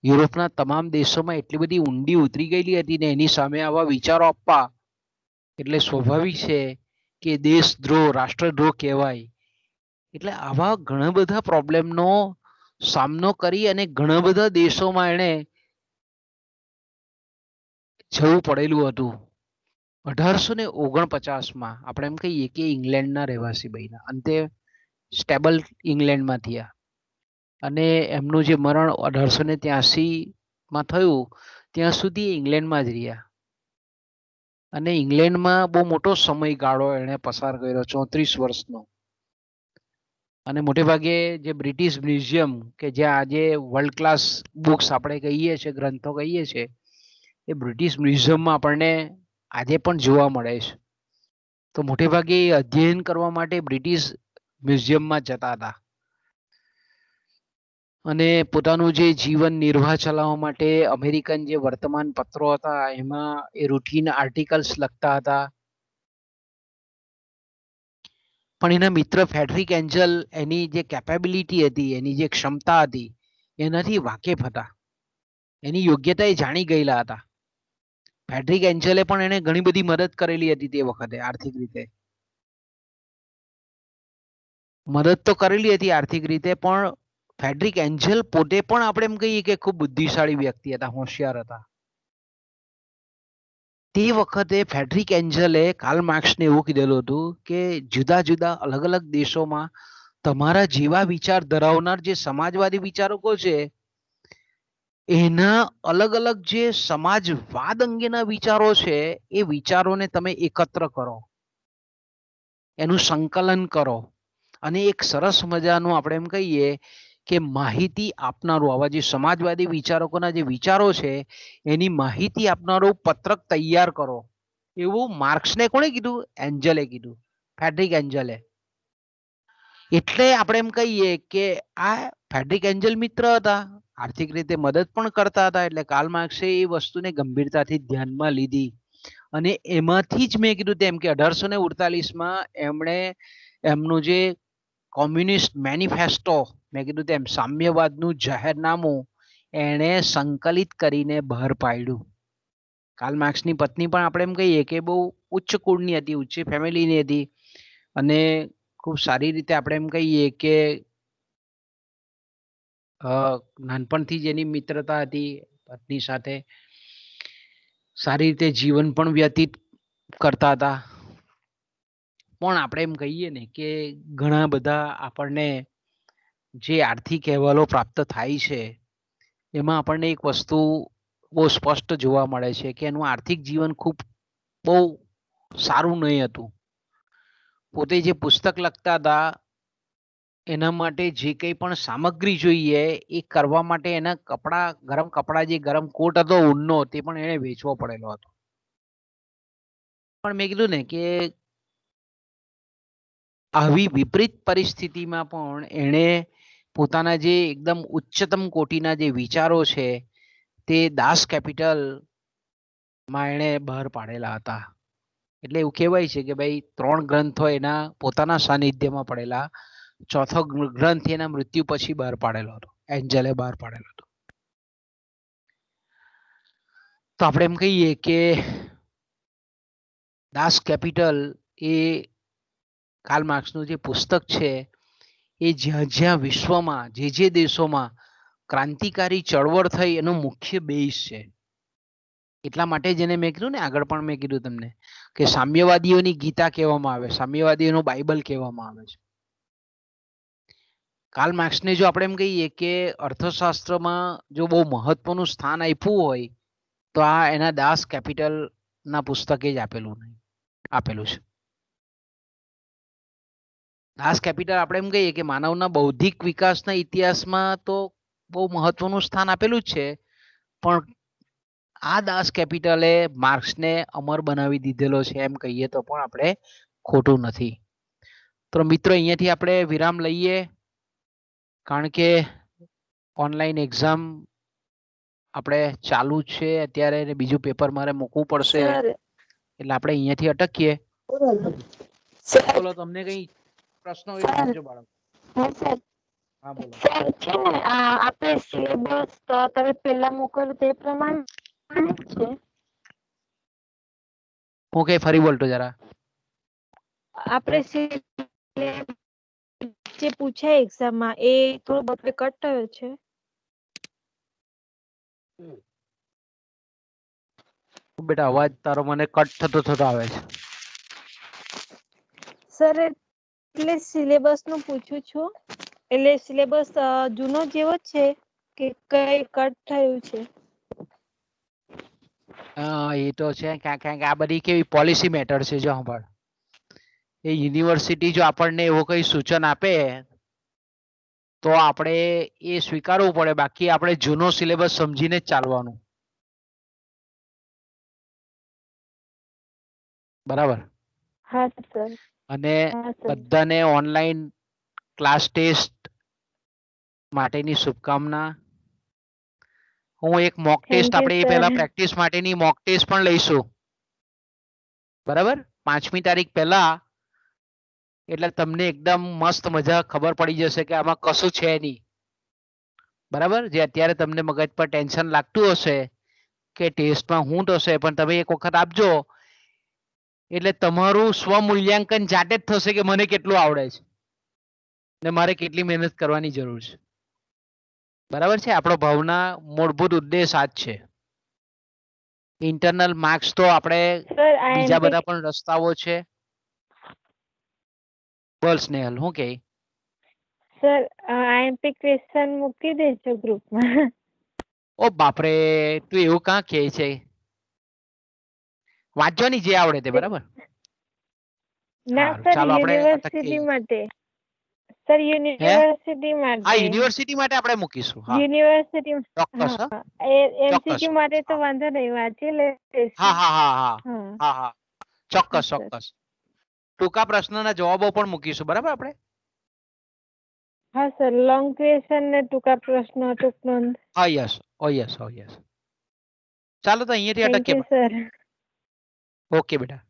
યુરોપના તમામ દેશોમાં એટલી બધી ઊંડી ઉતરી ગયેલી હતી ને એની સામે આવા વિચારો આપવા એટલે સ્વાભાવિક છે કે દેશદ્રોહ, રાષ્ટ્રદ્રોહ કહેવાય. એટલે આવા ઘણા બધા પ્રોબ્લેમનો સામનો કરી અને ઘણા બધા દેશોમાં એણે જવું પડેલું હતું. 1849માં આપણે એમ કહીએ કે ઇંગ્લેન્ડના રહેવાસી બન્યા, અંતે સ્ટેબલ ઇંગ્લેન્ડમાં થયા. અને એમનું જે મરણ 1883માં થયું ત્યાં સુધી ઇંગ્લેન્ડમાં જ રહ્યા. અને ઇંગ્લેન્ડમાં બહુ મોટો સમયગાળો એણે પસાર કર્યો, 34 વર્ષનો. અને મોટે ભાગે જે બ્રિટિશ મ્યુઝિયમ કે જ્યાં આજે વર્લ્ડ ક્લાસ બુક્સ આપણે કહીએ છીએ, ગ્રંથો કહીએ છીએ, એ બ્રિટિશ મ્યુઝિયમમાં આપણને આજે પણ જોવા મળે છે. તો મોટે ભાગે એ અધ્યયન કરવા માટે બ્રિટિશ મ્યુઝિયમમાં જતા હતા. અને પોતાનું જે જીવન નિર્વાહ ચલાવવા માટે અમેરિકન જે વર્તમાન પત્રો હતા એમાં એ રૂટીન આર્ટિકલ્સ લખતા હતા. પણ એના મિત્ર ફેડરિક એન્જલ એની જે કેપેબિલિટી હતી, એની જે ક્ષમતા હતી એનાથી વાકેફ હતા, એની યોગ્યતા એ જાણી ગયેલા હતા. ફેડરિક એન્જલે પણ એને ઘણી બધી મદદ કરેલી હતી તે વખતે, આર્થિક રીતે મદદ તો કરેલી હતી આર્થિક રીતે, પણ ફેડરિક એન્જલ પોતે પણ આપણે એમ કહીએ કે ખૂબ બુદ્ધિશાળી વ્યક્તિ હતા, હોશિયાર હતા. તે વખતે ફેડરિક એન્જલે કાર્લ માર્ક્સને એવું કીધેલું હતું કે જુદા જુદા અલગ અલગ દેશોમાં તમારા જેવા વિચાર ધરાવનાર જે સમાજવાદી વિચારકો છે એના અલગ અલગ જે સમાજવાદ અંગેના વિચારો છે એ વિચારોને તમે એકત્ર કરો, એનું સંકલન કરો અને એક સરસ મજાનું આપણે એમ કહીએ કે માહિતી આપનારું, આવા જે સમાજવાદી વિચારકોના જે વિચારો છે એની માહિતી આપનારું પત્રક તૈયાર કરો. એવું માર્ક્સને કોણે કીધું? એન્જલે કીધું, ફેડરિક એન્જલે. એટલે આપણે એમ કહીએ કે આ ફેડરિક એન્જલ મિત્ર હતા, આર્થિક રીતે મદદ પણ કરતા હતા. એટલે કાર્લ માર્ક્સે એ વસ્તુને ગંભીરતાથી ધ્યાનમાં લીધી. અને એમાંથી જ મેં કીધું તેમ કે 1848માં એમણે એમનું જે કોમ્યુનિસ્ટ મેનિફેસ્ટો, મેં કીધું તેમ સામ્યવાદનું જાહેરનામું એણે સંકલિત કરીને બહાર પાડ્યું. કાર્લ માર્ક્સની પત્ની પણ આપણે એમ કહીએ કે બહુ ઉચ્ચ કુળની હતી, ઉચ્ચ ફેમિલીની હતી અને ખૂબ સારી રીતે આપણે એમ કહીએ કે નાનપણથી જ એની મિત્રતા હતી પત્ની સાથે, સારી રીતે જીવન પણ વ્યતીત કરતા હતા. પણ આપણે એમ કહીએ ને કે ઘણા બધા આપણને જે આર્થિક અહેવાલો પ્રાપ્ત થાય છે એમાં આપણને એક વસ્તુ બહુ સ્પષ્ટ જોવા મળે છે કે એનું આર્થિક જીવન ખૂબ બહુ સારું નહીં હતું. પોતે જે પુસ્તક લખતા હતા એના માટે જે કંઈ પણ સામગ્રી જોઈએ એ કરવા માટે એના કપડા જે ગરમ કોટ હતો ઊનનો તે પણ એને વેચવો પડેલો હતો. પણ મેં કીધું ને કે આવી વિપરીત પરિસ્થિતિમાં પણ એણે પોતાના જે એકદમ ઉચ્ચતમ કોટીના જે વિચારો છે તે દાસ કેપિટલમાં એણે બહાર પાડેલા હતા. એટલે એવું કહેવાય છે કે ભાઈ 3 ગ્રંથો એના પોતાના સાનિધ્યમાં પડેલા, ચોથો ગ્રંથ એના મૃત્યુ પછી બહાર પાડેલો હતો, એન્જલે બહાર પાડેલો હતો. તો આપણે એમ કહીએ કે દાસ કેપિટલ એ કાર્લ માર્ક્સનું જે પુસ્તક છે એ જ્યાં જ્યાં વિશ્વમાં જે દેશોમાં ક્રાંતિકારી ચળવળ થઈ એનો મુખ્ય બેઝ છે. એટલા માટે જેને મેં કીધું ને આગળ પણ મેં કીધું તમને કે સામ્યવાદીઓની ગીતા કહેવામાં આવે, સામ્યવાદીઓનું બાઇબલ કહેવામાં આવે છે. કાર્લ માર્ક્સને જો આપણે એમ કહીએ કે અર્થશાસ્ત્રમાં જો બહુ મહત્વનું સ્થાન આપ્યું હોય તો આ એના દાસ કેપિટલના પુસ્તકે જ આપેલું છે. દાસ કેપિટલ આપણે એમ કહીએ કે માનવના બૌદ્ધિક વિકાસના ઇતિહાસમાં તો બહુ મહત્વનું સ્થાન આપેલું જ છે, પણ આ દાસ કેપિટલે માર્ક્સને અમર બનાવી દીધેલો છે એમ કહીએ તો પણ આપણે ખોટું નથી. તો મિત્રો અહીંયાથી આપણે વિરામ લઈએ, કારણ કે ઓનલાઈન એક્ઝામ આપણે ચાલુ જ છે અત્યારે, બીજું પેપર મારે મૂકવું પડશે, એટલે આપણે અહીંયાથી અટકીએ. બોલો, તમને કઈ પ્રશ્ન હોય તો પૂછજો બાળક. હા બોલો. આપણે સિલેબસ તમે પહેલા મોકલ્યું તે પ્રમાણે છે. હું કઈ ફરી બોલતો જરા. આપણે જે પૂછાય એક્ઝામમાં એ થોડું બધું કટ થયો છે. બેટા અવાજ તારો મને કટ થતો આવે છે. સર એટલે સિલેબસ નું પૂછું છું, એટલે સિલેબસ જૂનો જેવો છે કે કઈ કટ થયું છે? એ તો છે ક્યાંક આ બધી કેવી પોલિસી મેટર છે. જો સાંભળ, એ યુનિવર્સિટી જો આપણને એવો કઈ સૂચન આપે તો આપણે એ સ્વીકારવું પડે, બાકી આપણે જૂનો સિલેબસ સમજીને જ ચાલવાનું. બરાબર? હા સર. અને બધાને ઓનલાઈન ક્લાસ ટેસ્ટ માટેની શુભકામના. હું એક મોક ટેસ્ટ આપણે પહેલા પ્રેક્ટિસ માટેની મોક ટેસ્ટ પણ લઈશું. બરાબર? 5મી તારીખ પહેલા, એટલે તમને એકદમ મસ્ત મજા ખબર પડી જશે કે આમાં કશું છે નહીં. બરાબર? જે અત્યારે તમને મગજ પર ટેન્શન લાગતું હશે કે ટેસ્ટમાં શું થશે, પણ તમે એક વખત આપજો એટલે તમારું સ્વમૂલ્યાંકન જાતે જ થશે કે મને કેટલું આવડે છે ને મારે કેટલી મહેનત કરવાની જરૂર છે. બરાબર છે? આપણો ભાવના મૂળભૂત ઉદ્દેશ આ જ છે. ઇન્ટરનલ માર્ક્સ તો આપણે બીજા બધા પણ રસ્તાઓ છે. બોલ સ્નેહલ, શું કહે? સર આઈએમપી ક્વેશ્ચન મૂકી દેજો ગ્રુપમાં. ઓ બાપરે, તું એવું કાં કહે છે? વાંચવાની જે આવડે તે. બરાબર? ના સર, યુનિવર્સિટી માટે. સર યુનિવર્સિટી માટે. હા, યુનિવર્સિટી માટે આપણે મૂકીશું. હા યુનિવર્સિટી ચોક્કસ. એમસીક્યુ માટે તો વાંધો નહીં, વાંચી લે. હા હા હા હા હા હા ચોક્કસ ચોક્કસ. ટૂંકા પ્રશ્નના જવાબો પણ મૂકીશું. બરાબર? આપણે હા સર, લોંગ ક્વેશ્ચન ને ટૂંકા પ્રશ્ન, ટૂંક નોંધ. હા યસ, ઓ યસ, ઓ યસ. ચાલો તો અહીંયાથી થેન્ક યુ અટકીએ. સર. ઓકે બેટા.